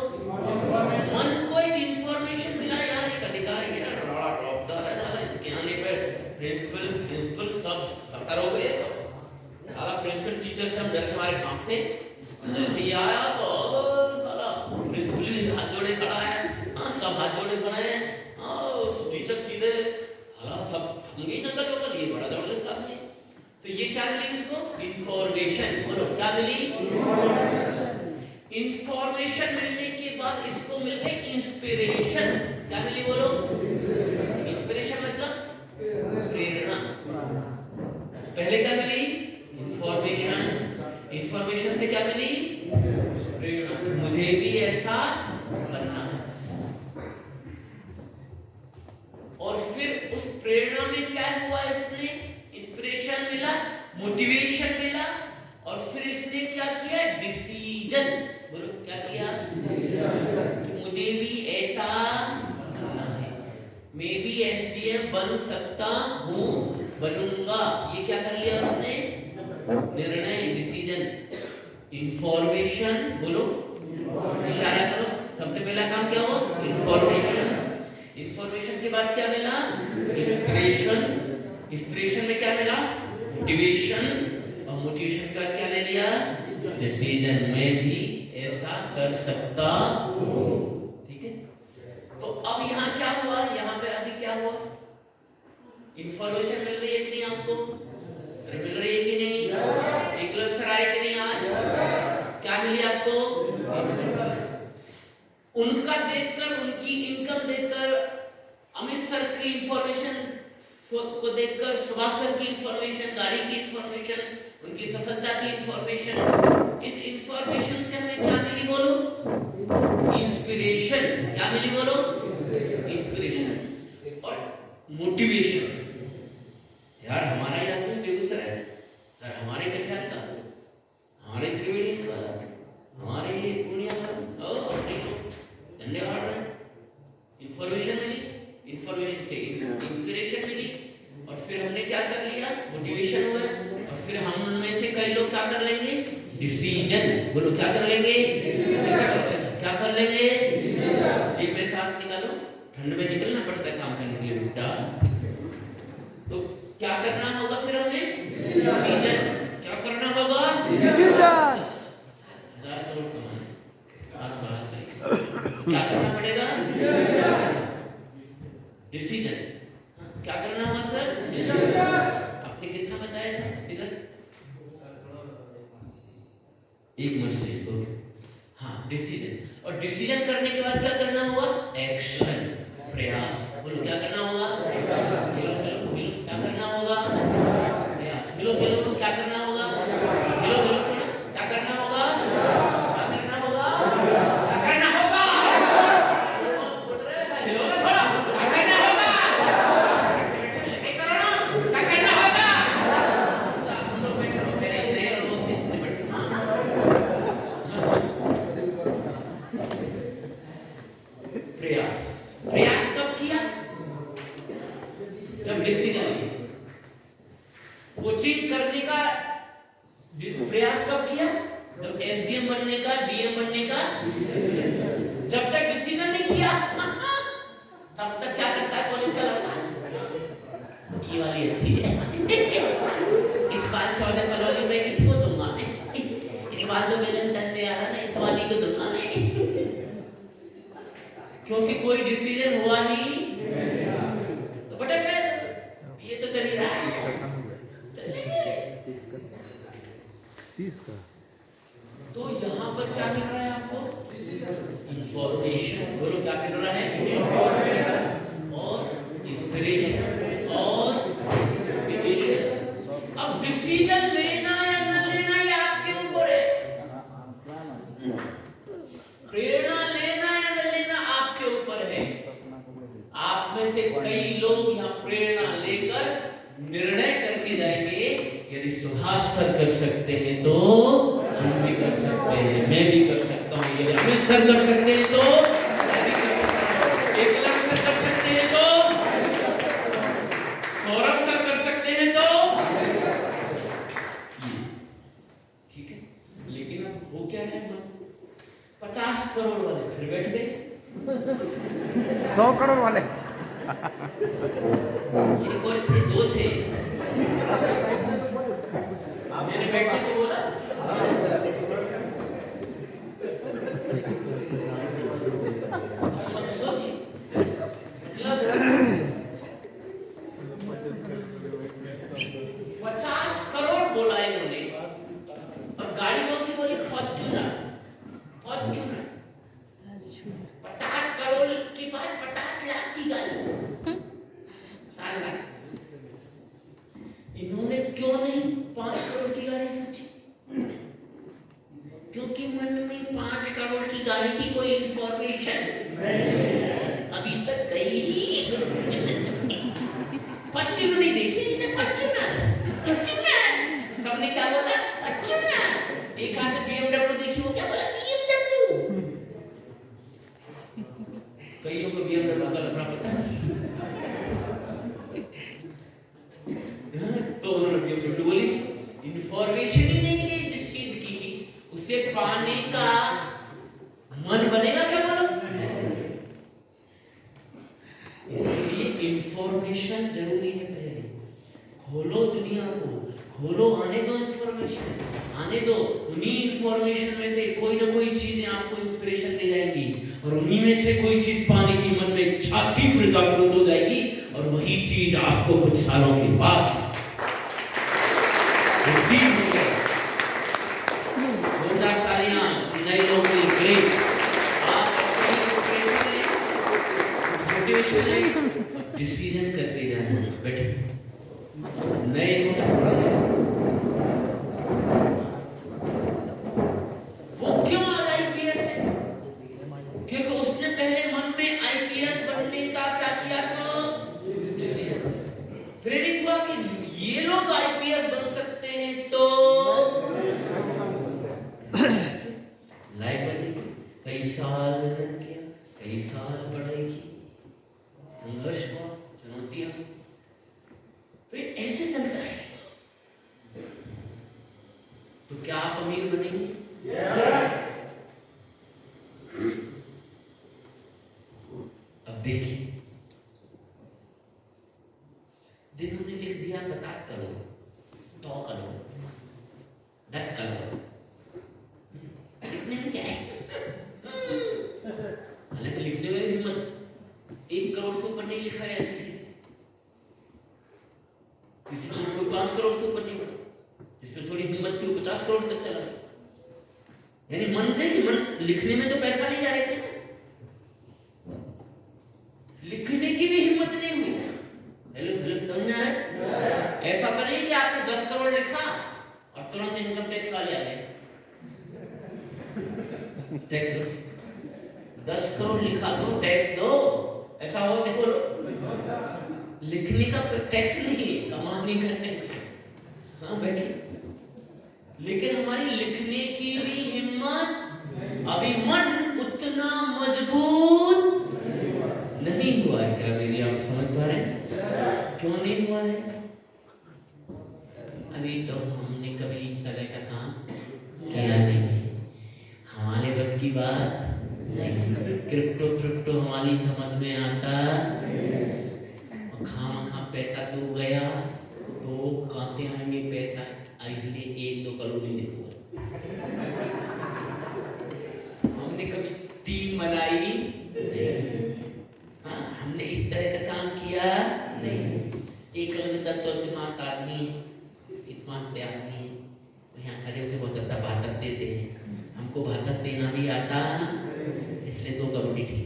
मन को एक इंफॉर्मेशन मिला यार एक अधिकार है यार बड़ा रॉकदार है साला इसके आने पे प्रिंसिपल सब सतर हो गए। साला प्रिंसिपल टीचर से हम डर के मारे कांपते। जैसे ये आया तो साला प्रिंसिपल भी हाथ जोड़े खड़ा है। हाँ सब हाथ जोड़े खड़े हैं। हाँ टीचर सीधे साला सब होंगे नकल वकल ये बड़ा जबरदस्त आदमी। तो ये क्या मिली इसको? इंफॉर्मेशन। बोलो क्या मिली? इंफॉर्मेशन मिलने के बाद इसको मिल गई इंस्पिरेशन। क्या मिली बोलो? इंस्पिरेशन मतलब प्रेरणा। पहले क्या मिली? इंफॉर्मेशन। इंफॉर्मेशन से क्या मिली? प्रेरणा। मुझे भी ऐसा बनना है। और फिर उस प्रेरणा में क्या हुआ? इसने इंस्पिरेशन मिला, मोटिवेशन मिला और फिर इसने क्या किया? डिसीजन। बोलो क्या किया? मुझे भी ऐसा बनना है, मैं भी एसडीएम बन सकता हूँ, बनूंगा। ये क्या कर लिया उसने? निर्णय, डिसीजन। इंफॉर्मेशन। बोलो इशारा करो। सबसे पहला काम क्या हुआ? इंफॉर्मेशन। इंफॉर्मेशन के बाद क्या मिला? इंस्पिरेशन। इंस्पिरेशन में क्या मिला? मोटिवेशन। और मोटिवेशन का क्या ले लिया? डिसीजन। मैं भी ऐसा कर सकता हूँ। ठीक है। तो अब यहाँ क्या हुआ? यहाँ पे अभी क्या हुआ? इंफॉर्मेशन मिल रही है कि नहीं आपको? अरे मिल रही है कि नहीं? एक लफ्ज आए कि नहीं आज? क्या मिली आपको? उनका देखकर, उनकी इनकम देखकर, अमित सर की इंफॉर्मेशन को देखकर, सुभाष सर की इंफॉर्मेशन, गाड़ी की इंफॉर्मेशन, उनकी सफलता की इंफॉर्मेशन, इस इंफॉर्मेशन से हमें क्या मिली बोलो? इंस्पिरेशन। क्या मिली बोलो? इंस्पिरेशन और मोटिवेशन। यार हमारा यार कोई बेगूसराय है यार, हमारे कटिहार का, हमारे त्रिवेणी का, हमारे ये पूर्णिया का, धन्यवाद। इंफॉर्मेशन मिली, इंफॉर्मेशन से इंस्पिरेशन मिली और फिर हमने क्या कर लिया? मोटिवेशन हुआ। और फिर हम उनमें से कई लोग क्या कर लेंगे? डिसीजन। बोलो क्या कर लेंगे? क्या कर लेंगे? जेब में साथ निकालो, ठंड में निकलना पड़ता है काम करने के लिए बेटा। तो क्या करना होगा फिर हमें? डिसीजन। क्या करना होगा? डिसीजन। 1000 करोड़ कमाने, क्या करना पड़ेगा? डिसीजन। क्या करना होगा सर? डिसीजन। आपने कितना बताया था फिगर? 1 मिनट से तो हाँ डिसीजन। और डिसीजन करने के बाद क्या करना होगा? एक्शन, प्रयास। बोलो क्या करना होगा? मिलो मिलो मिलो क्या करना होगा? प्रयास। मिलो मिलो क्या करना होगा? मिलो मिलो क्या करना होगा? क्या करना होगा? क्या करना होगा? बोल रहे हैं हिलो ना थोड़ा। क्या करना होगा? क्या करना होगा? हम लोग बैठे हो मेरे नए लोगों से प्रयास। प्रयास कब किया? जब डिसीजन लिया। कोचिंग करने का प्रयास कब किया? जब एसडीएम बनने का, डीएम बनने का। जब तक डिसीजन नहीं किया तब तक क्या करता है कॉलेज का लड़का? ये वाली अच्छी है इस बार 14 फरवरी में किसको दूंगा मैं? इस बार तो वैलेंटाइन डे आ रहा है, इस वाली को दूंगा मैं। क्योंकि कोई डिसीजन हुआ ही तो भटक रहे। ये तो चल ही रहा है। 30 का। तो यहाँ पर क्या मिल रहा है आपको? इंफॉर्मेशन। बोलो क्या मिल रहा है? इंफॉर्मेशन और इंस्पिरेशन और मोटिवेशन। अब डिसीजन लेना या न लेना ये आपके ऊपर है। प्रेरणा लेना या न लेना आपके ऊपर है। आप में से कई लोग यहाँ प्रेरणा लेकर निर्णय करके जाएंगे, यदि सुभाष सर कर सकते हैं तो हम भी कर सकते हैं, मैं भी कर सकता हूँ। यदि अमित सर कर सकते हैं तो मैं भी कर सकता हूँ। एकनाथ सर कर सकते हैं तो, सौरभ सर कर सकते हैं तो, ठीक है। लेकिन अब वो क्या है, 50 करोड़ वाले फिर बैठ गए, 100 करोड़ वाले एक और थे, 2 थे। मैंने बैठ के बोला अब सोचिए, मतलब 50 करोड़ बोला इन्होंने, और गाड़ी कौन सी बोली? फॉर्च्यूनर। 50 करोड़ की बात 50 लाख की गाड़ी, 7 लाख। इन्होंने क्यों नहीं 5 करोड़ की गाड़ी सोची? क्योंकि मन में 5 करोड़ की गाड़ी की कोई इंफॉर्मेशन अभी तक गई ही फॉर्च्यूनर नहीं देखी, फॉर्च्यूनर सबने क्या बोला? फॉर्च्यूनर। एक आदमी BMW देखी, वो क्या बोला? BMW। कईयों को BMW का लफड़ा पता है, तो उन्होंने BMW बोली। इंफॉर्मेशन ही नहीं है जिस चीज की, उसे पाने का मन बनेगा क्या? बोलो। इसलिए इंफॉर्मेशन जरूरी है। पहले खोलो दुनिया को, खोलो, आने दो इंफॉर्मेशन, आने दो। उन्हीं इंफॉर्मेशन में से कोई ना कोई चीजें आपको इंस्पिरेशन दे जाएंगी, और उन्हीं में से कोई चीज पाने की मन में इच्छा तीव्र जागृत हो जाएगी, और वही चीज आपको कुछ सालों के बाद जोरदार तालियां, नए लोगों के लिए ग्रेट। आप मोटिवेशन है, डिसीजन करते जाए, बैठे नए लोग। वो क्यों आ गया आईपीएस से? क्योंकि उसने पहले मन में आईपीएस बनने का क्या किया था? प्रेरित हुआ कि ये लोग आईपीएस बन सकते हैं तो लाइब्रेरी कई साल मेहनत किया, कई साल पढ़ाई की, संघर्ष हुआ, चुनौतियां, तो ये ऐसे चलता है। तो क्या आप अमीर बनेंगे? अब देखिए, जिन्होंने लिख दिया 50 करोड़, 100 करोड़, 10 करोड़, लिखने में क्या है? हालांकि लिखने में हिम्मत 1 करोड़ से ऊपर नहीं लिखा है किसी को कोई 5 करोड़ से ऊपर नहीं बढ़ा, जिसमें थोड़ी हिम्मत थी वो 50 करोड़ तक चला। यानी मन लिखने में तो पैसा नहीं जा रहे थे, लिखने की भी हिम्मत नहीं हुई। हेलो समझ आ रहा है? ऐसा तो नहीं कि आपने 10 करोड़ लिखा और तुरंत इनकम टैक्स वाले आ गए, टैक्स दो। 10 करोड़ लिखा दो, टैक्स दो, ऐसा हो कि बोलो। लिखने का टैक्स नहीं, कमाने का टैक्स। हाँ बैठिए, लेकिन हमारी लिखने की भी हिम्मत, अभी मन उतना मजबूत नहीं हुआ है। क्या मेरी आप समझ पा रहे हैं? क्यों नहीं हुआ है? अभी तो हमने कभी इस तरह का काम किया नहीं, हमारे बस की बात नहीं। क्रिप्टो हमारी समझ में आता, खाम पैसा डूब गया तो कहाँ से आएंगे पैसा? इसलिए 1-2 करोड़ नहीं देखो। हमने कभी टीम बनाई नहीं, हाँ हमने इस तरह का काम किया नहीं। एक तो दिमाग आदमी, इतना आदमी है, यहाँ खड़े होकर बहुत अच्छा भारत देते हैं, हमको भारत देना भी आता, इसलिए 2 करोड़ ठीक है।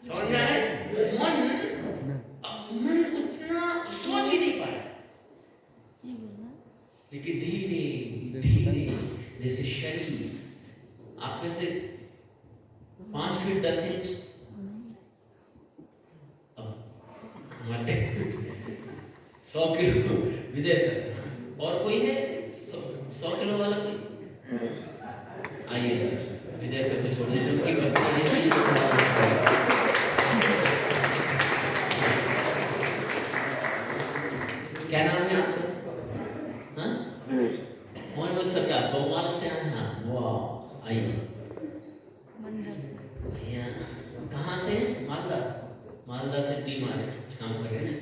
समझ में आ रहा है? मन उतना सोच ही नहीं पाया, लेकिन धीरे धीरे जैसे शरीर आप में से 5 फीट 10 इंच 100 किलो विजय सर। और कोई है 100 किलो वाला कोई? आइए सर, विजय सर को छोड़ दीजिए, उनकी बच्ची क्या नाम है आपका? हाँ, मोहम्मद सरकार भोपाल से आए हैं। वाह, आइए भैया। कहाँ से? मालदा। मालदा से टीम आ रहे हैं, कुछ काम कर रहे हैं।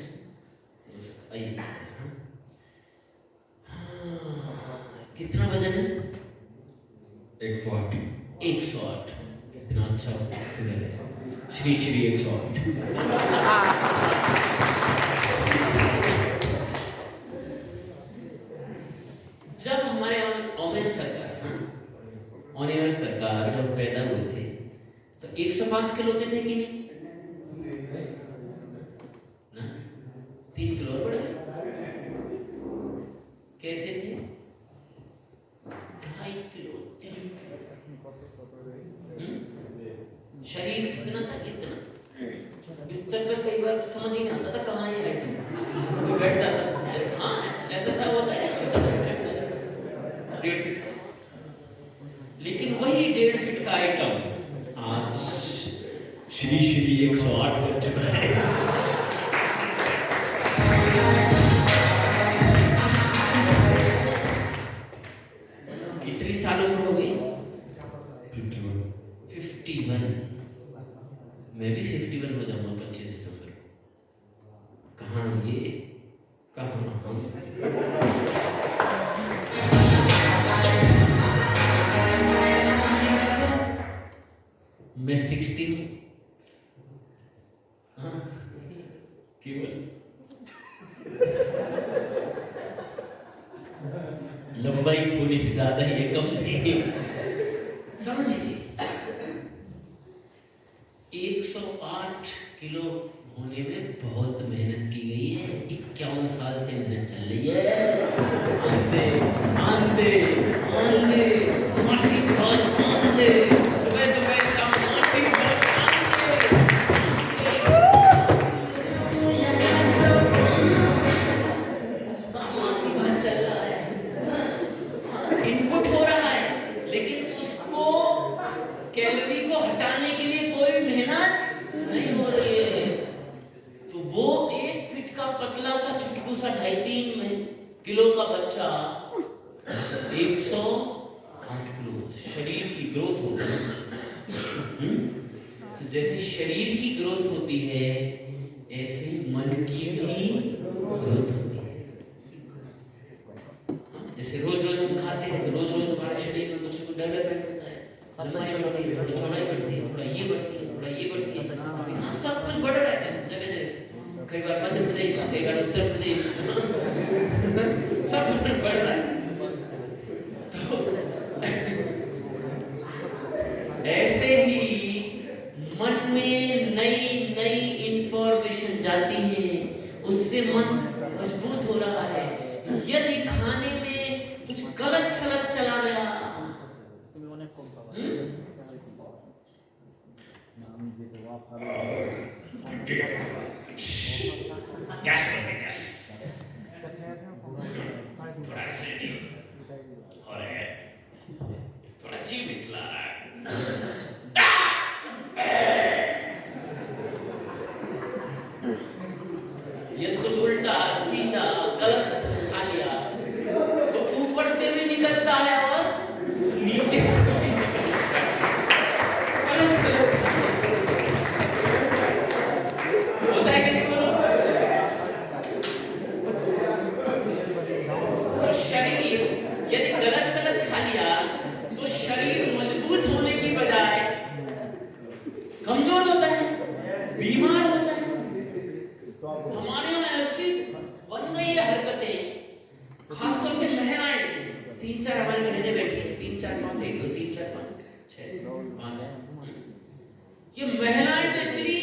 आइए। कितना वजन है? 108। 108। कितना अच्छा फिगर है। श्री श्री 108। जब हमारे ओमेन सरकार, ओनेवर सरकार जब पैदा हुए थे तो 105 किलो के थे कि नहीं? ना, 3 किलो और बढ़ गए। कैसे थे? 2.5 किलो, 3 किलो। शरीर कितना था? इतना। बिस्तर पे कई बार समझ ही नहीं आता था कहाँ ये बैठ जाता था। हाँ, ऐसा था, होता है 1.5 फीट। लेकिन वही 1.5 फीट का आइटम आज श्री श्री 108 हो चुका है। कितनी साल उम्र हो गई? 51। मैं भी 51 हो जाऊंगा 25 दिसंबर। कहाँ ये, कहाँ हम? मैं 16 हूँ। हाँ, केवल लंबाई थोड़ी सी ज्यादा ही है, कम नहीं। समझिए, 108 किलो होने में बहुत मेहनत की गई है। 51 साल से मेहनत चल रही है। आंदे आंदे आंदे आशीर्वाद आंदे, सुबह सुबह शाम आशीर्वाद आंदे। चल रहा है, इनपुट हो रहा है, लेकिन उसको कैलोरी को हटाने के लिए कोई मेहनत नहीं हो रही है। तो वो 1 फीट का पतला सा छुटकू सा 2.5-3 किलो का बच्चा 108 किलो शरीर की ग्रोथ हो गई। तो जैसे शरीर की ग्रोथ होती है, ऐसे मन की भी ग्रोथ होती है। जैसे रोज रोज हम खाते हैं तो रोज रोज हमारे शरीर में कुछ डेवलपमेंट होता है, लंबाई बढ़ती है, थोड़ी चौड़ाई बढ़ती है, थोड़ा ये बढ़ती है, थोड़ा ये बढ़ती है। सब कुछ बढ़ रहा है जगह जगह। कई बार मध्य प्रदेश, कई बार उत्तर प्रदेश, सब कुछ बढ़ रहा है। ऐसे ही मन में नई नई इंफॉर्मेशन जाती है, उससे मन मजबूत हो रहा है। यदि खाने में कुछ गलत सलत चला गया, थोड़ा जी निकला ये कुछ उल्टा सीधा गलत खा लिया तो ऊपर से भी निकलता है और नीचे से भी होता है कि नहीं बोलो? तो शरीर यदि गलत सलत खा लिया तो शरीर मजबूत होने की बजाय कमजोर होता है, बीमार होता है। हमारे यहाँ ऐसी बन गई है हरकतें, खासतौर से महिलाएं 3-4 हमारी बहनें बैठी हैं, 3-4-5 1 2 3 4 5 6 5। ये महिलाएं तो इतनी,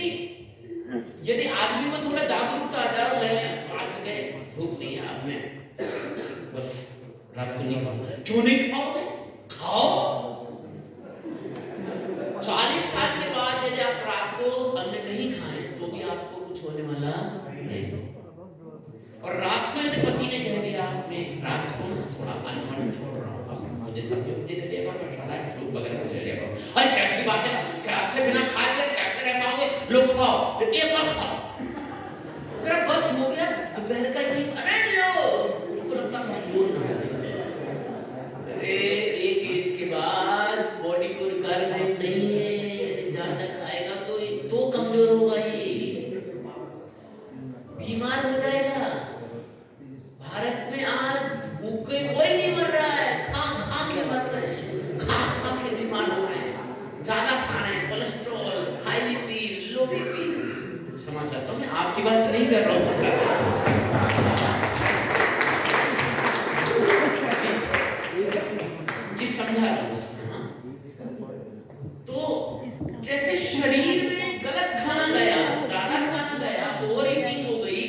यदि आदमी को थोड़ा जागरूकता आ जाए, मैं रात में भूख नहीं है, आप में बस रात को नहीं खाओगे, क्यों नहीं खाओगे? खाओ। 40 साल के बाद यदि आप रात को अन्न नहीं खाएं तो भी आपको कुछ होने वाला नहीं। और रात को यदि पति ने कह दिया मैं रात को ना थोड़ा मन छोड़ रहा हूँ, अब मुझे सब्जी दे दे मैं सूप वगैरह मुझे ले आओ। अरे कैसी बात है, कैसे बिना खाए कर कैसे रह पाओगे, लो खाओ, एक और खाओ। अरे बस हो गया दोपहर का ही, अरे लो उसको लगता कमजोर ना है। अरे एक एज के बाद बॉडी को रिक्वायरमेंट नहीं है, यदि ज्यादा खाएगा तो कमजोर होगा, ये बीमार हो जाएगा। भारत में आज भूखे कोई नहीं मर रहा है, खा खा के मर रहे हैं, खा के बीमार हो रहे हैं, ज्यादा खा रहे हैं, कोलेस्ट्रॉल, हाई बीपी, लो बीपी। क्षमा चाहता हूँ, मैं आपकी बात नहीं कर रहा हूँ, जी समझा रहा हूँ। तो जैसे शरीर में गलत खाना गया, ज्यादा खाना गया, ओवर ईटिंग हो गई,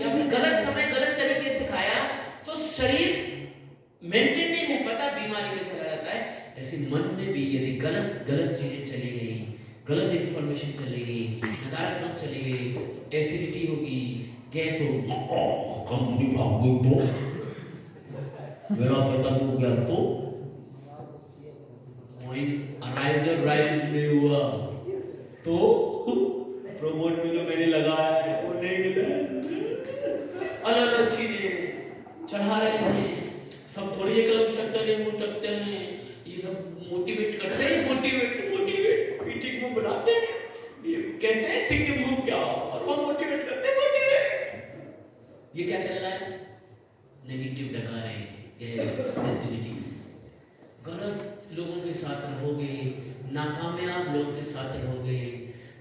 या फिर गलत समय गलत तरीके से खाया, तो शरीर मेंटेन नहीं रह पाता, बीमारी में चला जाता है। ऐसे मन में भी यदि गलत चीजें चली गई, गलत इंफॉर्मेशन चली गई, नकारात्मक चली गई, तो एसिडिटी होगी, गैस होगी, कंपनी भाग गई तो मेरा पता हो गया तो अराइवल राइट नहीं हुआ तो प्रमोट में जो मैंने लगाया है वो नहीं मिला। अलग अलग चीजें चढ़ा रहे हैं, सब थोड़ी एक अलग शब्द नहीं बोल सकते हैं, ये सब मोटिवेट करते हैं, मोटिवेट मीटिंग में बुलाते हैं, ये कहते हैं सिंगिंग ग्रुप क्या, और वो मोटिवेट करते हैं, मोटिवेट। ये क्या चल रहा है, नेगेटिव लगा रहे हैं, गलत लोगों के साथ रहोगे, नाकामयाब लोगों के साथ रहोगे।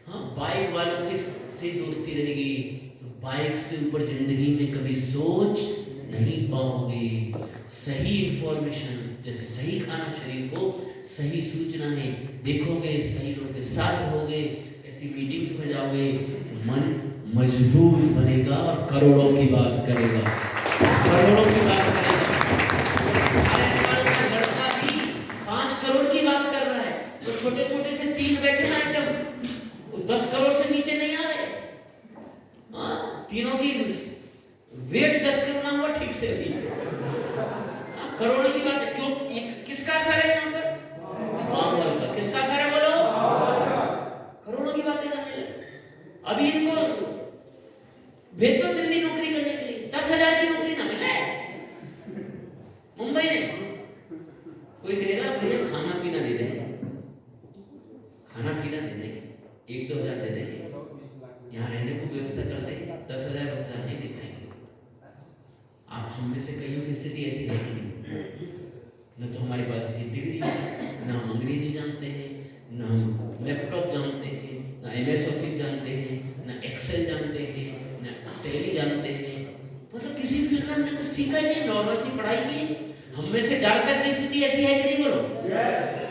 हाँ, बाइक वालों के से दोस्ती रहेगी तो बाइक से ऊपर जिंदगी में कभी सोच नहीं पाओगे। सही इंफॉर्मेशन, जैसे सही खाना शरीर को सही सूचनाएं देखोगे, सही लोगों के साथ रहोगे, ऐसी मीटिंग्स में जाओगे, मन मजबूत बनेगा और करोड़ों की बात करेगा, करोड़ों की बात करेगा। लड़का भी 5 करोड़ की बात कर रहा है, तो छोटे छोटे से 3 बैठे ना आइटम 10 करोड़ से नीचे नहीं आ रहे। हाँ, तीनों की वेट 10 करोड़ ना हुआ ठीक से अभी। करोड़ की बात है, क्यों, किसका असर है यहाँ पर, का किसका असर है बोलो, करोड़ों की बातें करने लगे। अभी इनको भेज दो दिल्ली नौकरी करने के लिए, 10,000 की नौकरी ना मिले मुंबई में, कोई कहेगा भैया खाना पीना दे देंगे, खाना पीना दे देंगे, 1-2 हज़ार दे देंगे, यहाँ रहने को व्यवस्था कर देंगे, 10,000 नहीं दे पाएंगे। आप हम में से कईयों की स्थिति ऐसी है नहीं, न तो हमारे पास डिग्री है, न हम अंग्रेजी जानते हैं, न हम लैपटॉप जानते हैं, न MS ऑफिस जानते हैं, न एक्सेल जानते हैं, न टैली जानते हैं, मतलब किसी फील्ड में हमने कुछ सीखा ही नहीं, नॉर्मल सी पढ़ाई की। हम में से ज्यादातर की स्थिति ऐसी है कि नहीं बोलो,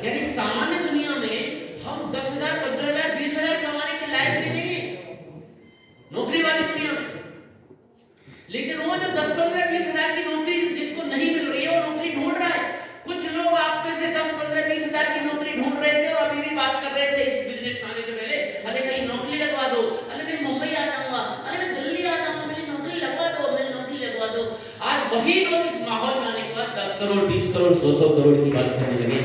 यानी सामान्य दुनिया में हम 10,000, 15,000, 20,000 कमाने के लायक भी नहीं है नौकरी वाली दुनिया में। लेकिन वो जो 10, 15, 20,000 की नौकरी जिसको नहीं मिल रही है, वो नौकरी ढूंढ रहा है। कुछ लोग आप में से 10, 15, 20,000 की नौकरी ढूंढ रहे थे और अभी भी बात कर रहे थे इस बिजनेस में आने से पहले, अरे कहीं नौकरी लगवा दो, अरे मैं मुंबई आ जाऊंगा, अरे मैं दिल्ली आ जाऊंगा, मेरी नौकरी लगवा दो, मेरी नौकरी लगवा दो। आज वही लोग इस माहौल में आने के बाद 10 करोड़, 20 करोड़, 100 करोड़ की बात करने लगे।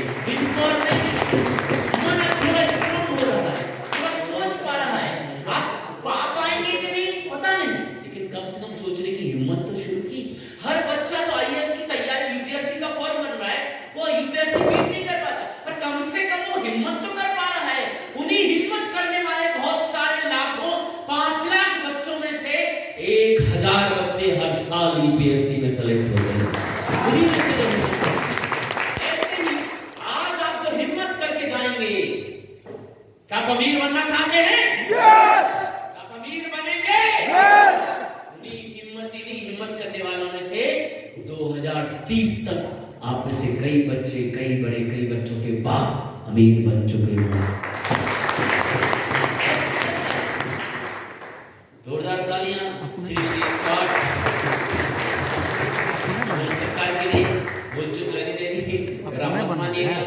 मन थोड़ा स्ट्रांग हो रहा है, थोड़ा सोच पा रहा है, आप पा पाएंगे कि नहीं पता नहीं, लेकिन कम से कम सोचने की हिम्मत तो शुरू की। हर बच्चा तो IAS की तैयारी, UPSC का फॉर्म बन रहा है, वो UPSC बीट नहीं कर पाता, पर कम से कम वो हिम्मत तो कर पा रहा है। उन्हीं हिम्मत करने वाले बहुत सारे लाखों, 5 लाख बच्चों में से 1,000 बच्चे हर साल UPSC में सेलेक्ट होते हैं। ऐसे ही आज आप जो हिम्मत करके जाएंगे, क्या आप अमीर बनना चाहते हैं? आप अमीर बनेंगे? इन्हीं हिम्मत करने वालों में से 2030 तक आप में से कई बच्चे, कई बड़े, कई बच्चों के बाप अमीर बन चुके हैं। जोरदार तालियां श्री सरकार के लिए। बोल चुप लगी देनी ग्रामर मानिएगा,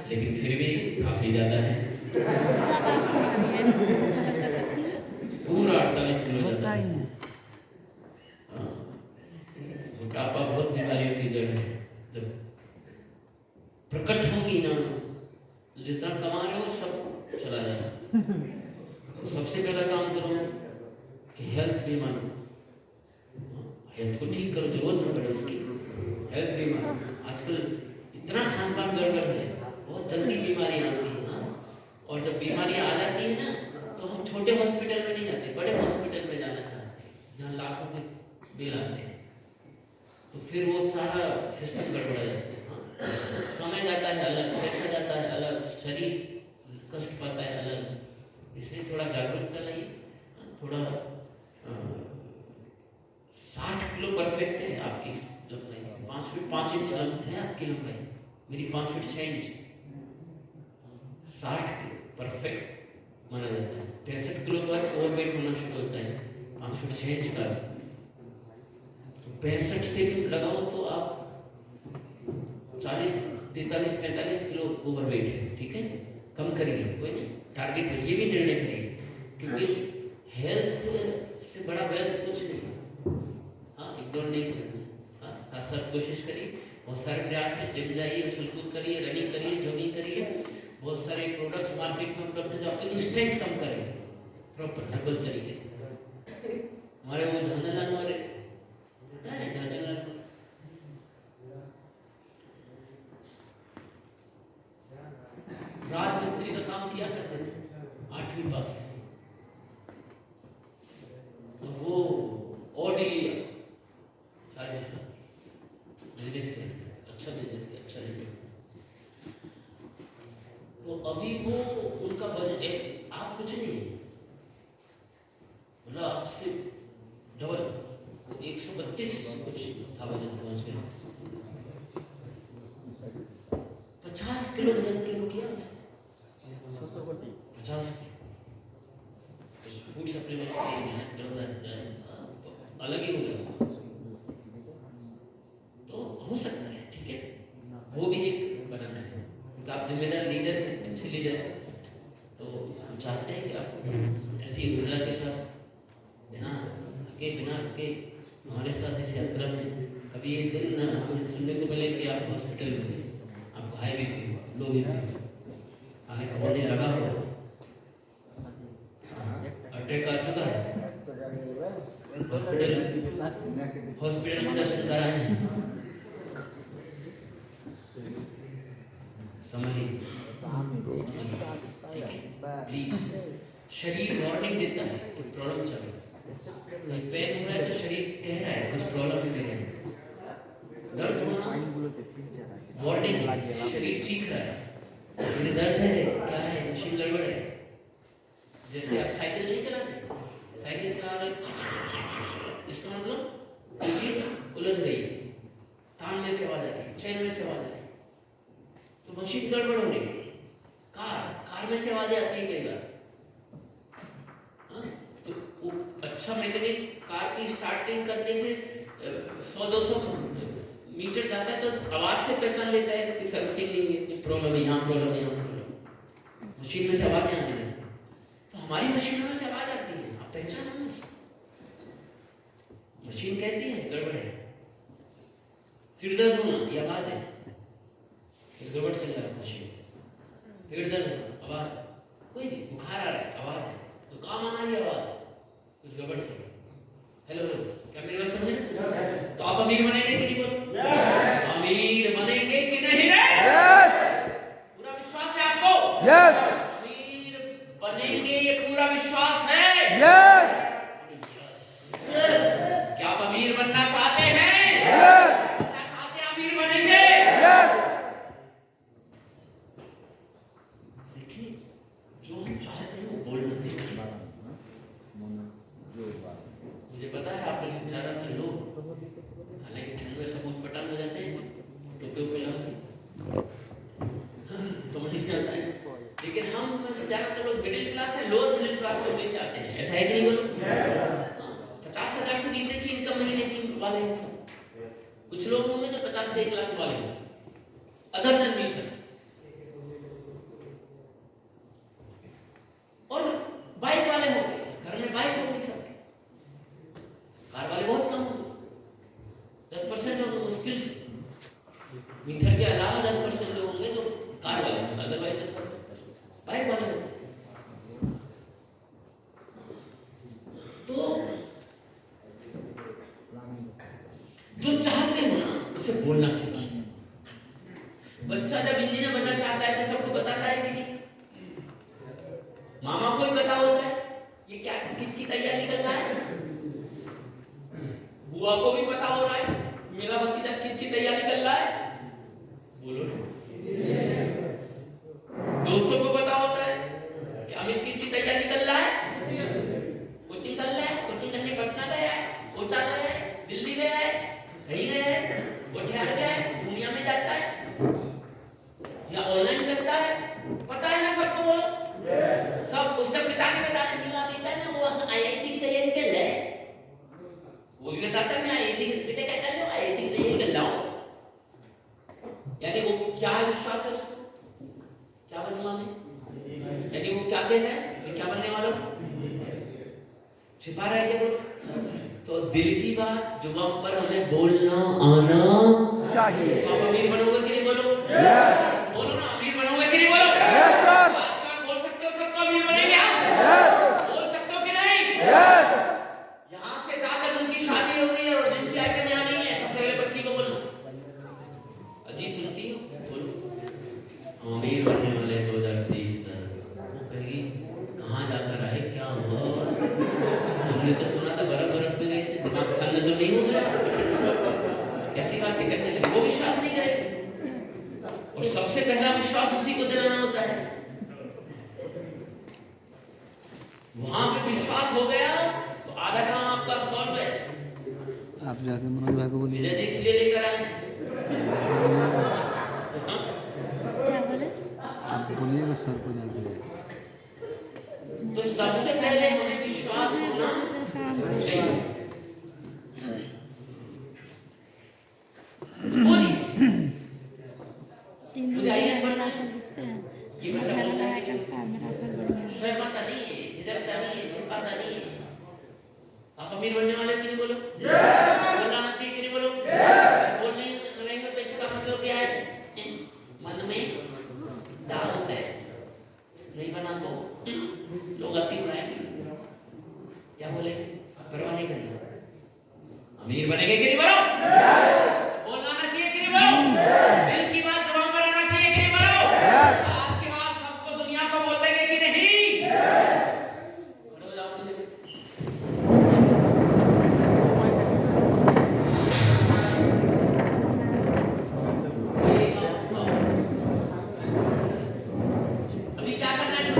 लेकिन फिर भी काफी ज्यादा है, पूरा 48 किलो जाता है। जितना कमा रहे हो सब चला जाएगा। तो सबसे पहला काम करो कि हेल्थ बीमा लो, हेल्थ को ठीक करो, जरूरत न पड़े उसकी, हेल्थ बीमा। आजकल इतना खान पान गड़बड़ है, बहुत जल्दी बीमारी आती है। और जब बीमारी आ जाती है ना, तो हम छोटे हॉस्पिटल में नहीं जाते, बड़े हॉस्पिटल में जाना चाहते हैं जहाँ लाखों के बिल आते हैं। तो फिर वो सारा सिस्टम गड़बड़ा जाता है। समय जाता है अलग, पैसा जाता है अलग, शरीर कष्ट पाता है अलग। इसलिए थोड़ा जागरूकता लाइए। थोड़ा 60 किलो परफेक्ट है आपकी लंबाई, 5 फीट 5 इंच है आपकी लंबाई, मेरी 5 फीट 6 इंच। 60 किलो परफेक्ट माना जाता है। 65 किलो पर ओवरवेट होना शुरू होता है, 5 फीट 6 इंच का। तो 65 से भी लगाओ तो आप 40, 43, 45 किलो ओवरवेट है, ठीक है। कम करिए, कोई नहीं, टारगेट है, ये भी निर्णय करिए, क्योंकि हेल्थ से बड़ा वेल्थ कुछ नहीं। इग्नोर नहीं करना। साथ साथ कोशिश करिए, बहुत सारे प्रयास हैं, जिम जाइए, उछल कूद करिए, रनिंग करिए, जॉगिंग करिए। बहुत सारे प्रोडक्ट्स मार्केट में उपलब्ध है जो आपको इंस्टेंट कम करेंगे प्रॉपर हर्बल तरीके से। हमारे वो झांझलाल वाले पता है, झांझलाल राजमिस्त्री का काम किया करते थे 8वीं पास। तो वो ऑडी लिया 40 का बिजनेस किया, अच्छा बिजनेस किया, अच्छा बिजनेस। तो अभी वो उनका बजट आप कुछ नहीं, मतलब आपसे डबल, 132 कुछ था वजन, पहुंच गया 50 किलो वजन किलो किया 50 फूड सप्लीमेंट अलग ही हो गया। तो हो सकता है, ठीक है, वो भी एक बनाना है, क्योंकि आप जिम्मेदार लीडर हैं, अच्छे लीडर हैं। तो हम चाहते हैं कि आप ऐसी ऊर्जा के साथ बिना रुके हमारे साथ इस यात्रा में कभी एक दिन हमें सुनने को मिले कि आप हॉस्पिटल में गए, आपको हाई बीपी, लो बीपी आने का होने लगा हो, अटैक आ चुका है, हॉस्पिटल में दर्शन कराए, समझिए, प्लीज। शरीर वार्निंग देता है कि प्रॉब्लम चल रहा है, पेन हो रहा है तो शरीर कह रहा है कुछ प्रॉब्लम है मेरे में, दर्द होना वार्निंग है, शरीर चीख रहा है मेरे दर्द है, क्या है, मशीन गड़बड़ है। जैसे आप साइकिल नहीं चलाते, साइकिल चला रहे, इसका मतलब ये चीज उलझ गई, तान में से आवाज आ रही, चैन में से आवाज आ रही, तो मशीन गड़बड़ हो रही। कार में से आवाजें आती है कई बार। तो अच्छा मैकेनिक कार की स्टार्टिंग करने से 100-200 मीटर जाता है तो आवाज से पहचान लेता है कि सर्विसिंग नहीं है, कुछ प्रॉब्लम है, यहाँ प्रॉब्लम है, यहाँ प्रॉब्लम, मशीन में से आवाज आने लगती। तो हमारी मशीनों में से आवाज आती है, आप पहचानो, मशीन कहती है गड़बड़ है, सिर दर्द होना ये आवाज है, गड़बड़ चल रहा है मशीन, पेट दर्द होना आवाज, कोई भी बुखार आ रहा है आवाज है, तो काम आना ही आवाज, कुछ गड़बड़ चल रहा है। हेलो, क्या मेरी बात समझे? तो आप अमीर बनेंगे कि नहीं बोलो? अमीर बनेंगे कि नहीं रे? पूरा विश्वास है आपको? अमीर बनेंगे ये पूरा विश्वास है? क्या आप अमीर बनना चाहते हैं? क्या चाहते हैं अमीर बनेंगे? देखिए, जो हम चाहते हैं वो बोलना सीखिए। मुझे पता है आप में से ज्यादातर लोग हालांकि ठंड में सब उटपटांग हो जाते हैं, टोपे पे लगा समझ नहीं आता है, लेकिन हम में से ज्यादातर लोग मिडिल क्लास है, लोअर मिडिल क्लास फैमिली से आते हैं, ऐसा है कि नहीं बोलो? 50,000 से नीचे की इनकम महीने की वाले हैं सब। कुछ लोग होंगे जो 50 से 1 लाख वाले हैं, अदर देन मी। और बाइक वाले होंगे, घर में बाइक होगी सबके, कार वाले बहुत कम होंगे, 10% होंगे मुश्किल से, मीटर के अलावा 10% लोग होंगे जो कार वाले होंगे, अदरवाइज तो सब जो चाहते हो ना उसे बोलना सीखिए। बच्चा जब इंजीनियर बनना चाहता है तो सबको बताता है कि नहीं? मामा को ही पता होता है ये क्या किसकी तैयारी कर रहा है, बुआ को भी पता हो रहा है मेरा भतीजा किसकी तैयारी कर रहा है, बोलो। दोस्तों को पता होता है कि अमित किसकी तैयारी कर रहा है, कोचिंग कर रहा है, कोचिंग करने पटना गया है, कोटा गया है, दिल्ली गया है, कहीं गया है, कोठियार गया है, दुनिया में जाता है या ऑनलाइन करता है, पता है ना सबको, बोलो। सब उसका पिता के बताने मिला देता है ना, वो आईआईटी की तैयारी कर रहा है, वो भी बताता है मैं आईआईटी की बेटे कहता है आईआईटी की तैयारी कर रहा हूं। यानी वो क्या विश्वास है उसको, क्या बनूंगा मैं, यानी वो क्या कह रहा है मैं क्या बनने वाला हूं, छिपा रहा है क्या? तो दिल की बात जुबान पर हमें बोलना आना चाहिए। आप अमीर बनोगे कि नहीं, बोलो। बोलो ना, अमीर बनोगे कि नहीं, बोलो। Yes sir. आजकल बोल सकते हो सबको अमीर बनेंगे हम, बोल सकते हो कि नहीं? यहाँ से जाकर उनकी शादी हो गई है और जिनकी आइटम यहाँ नहीं है, सबसे पहले पत्नी को बोलना, अजी सुनती हो, बोलो अमीर बनने वाले 2023 तक। वो कहेगी कहाँ जाकर आए, क्या हुआ, हमने तो सुना था बर्फ बर्फ में गए थे, दिमाग सन्न तो नहीं हो गया, कैसी बातें करते हैं, वो विश्वास नहीं करेगा। और सबसे पहला विश्वास उसी को दिलाना होता है। वहां पे विश्वास हो गया तो आधा काम आपका सॉल्व है। आप जाके मनोज भाई को बोलिए। विजय जी इसलिए लेकर आए। क्या बोले? आप बोलिएगा सर को जाके। तो सबसे पहले हमें विश्वास होना चाहिए। बोलिए। 3 दिन मेरा सर दिखते हैं, ये बच्चा बोलता है कि मेरा सर बढ़िया है। शर्माता नहीं है, झिझकता नहीं है, छिपाता नहीं है। आप अमीर बनने वाले हो कि नहीं, बोलो। बोलना आना चाहिए कि नहीं, बोलो। बोलने नहीं तो इसका मतलब क्या है, मन में डाउट है, नहीं बना तो लोग अति उड़ाएंगे, क्या बोलेंगे, परवाह नहीं करेंगे। अमीर बनेंगे कि नहीं, बोलो। बोलना आना चाहिए कि नहीं, बोलो। दिल की बात जुबान पर आना चाहिए कि नहीं, बोलो। आज के बाद सबको दुनिया को बोल देंगे कि नहीं, बोलो। जाओ मुझे अभी क्या करना है,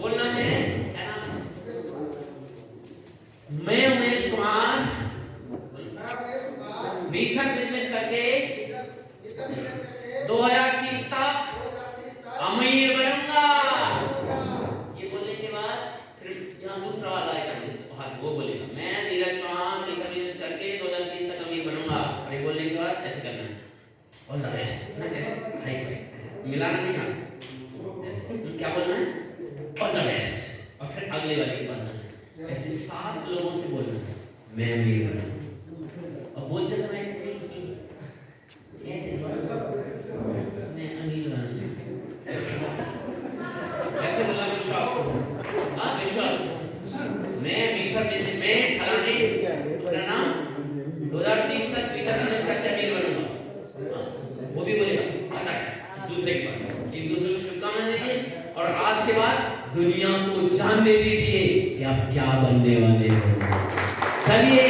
बोलना है, क्या नाम है? मैं उमेश कुमार मीठक बिजनेस करके 2030 तक अमीर बनूंगा। ये बोलने के बाद फिर यहाँ दूसरा वाला आएगा, वो बोलेगा मैं नीरज चौहान मीठक बिजनेस करके 2030 तक अमीर बनूंगा। और ये बोलने के बाद ऐसे करना है, ऑल द बेस्ट, ऐसे हाई फाइव, मिलाना नहीं है, क्या बोलना है, ऑल द बेस्ट, और फिर अगले वाले के पास जाना है। ऐसे 7 लोगों से बोलना है मैं अमीर बनूंगा। और बोलते समय मैं अमीर बनूंगा, ऐसे बोला, विश्वास करो, हाँ विश्वास करो। मैं मीठा बिजनेस में फलाने अपना नाम 2030 तक मीठा बिजनेस करके अमीर बनूंगा। वो भी बोलेगा आता दूसरे के बाद, एक दूसरे को शुभकामनाएं दीजिए और आज के बाद दुनिया को जानने दीजिए कि आप क्या बनने वाले हो। चलिए।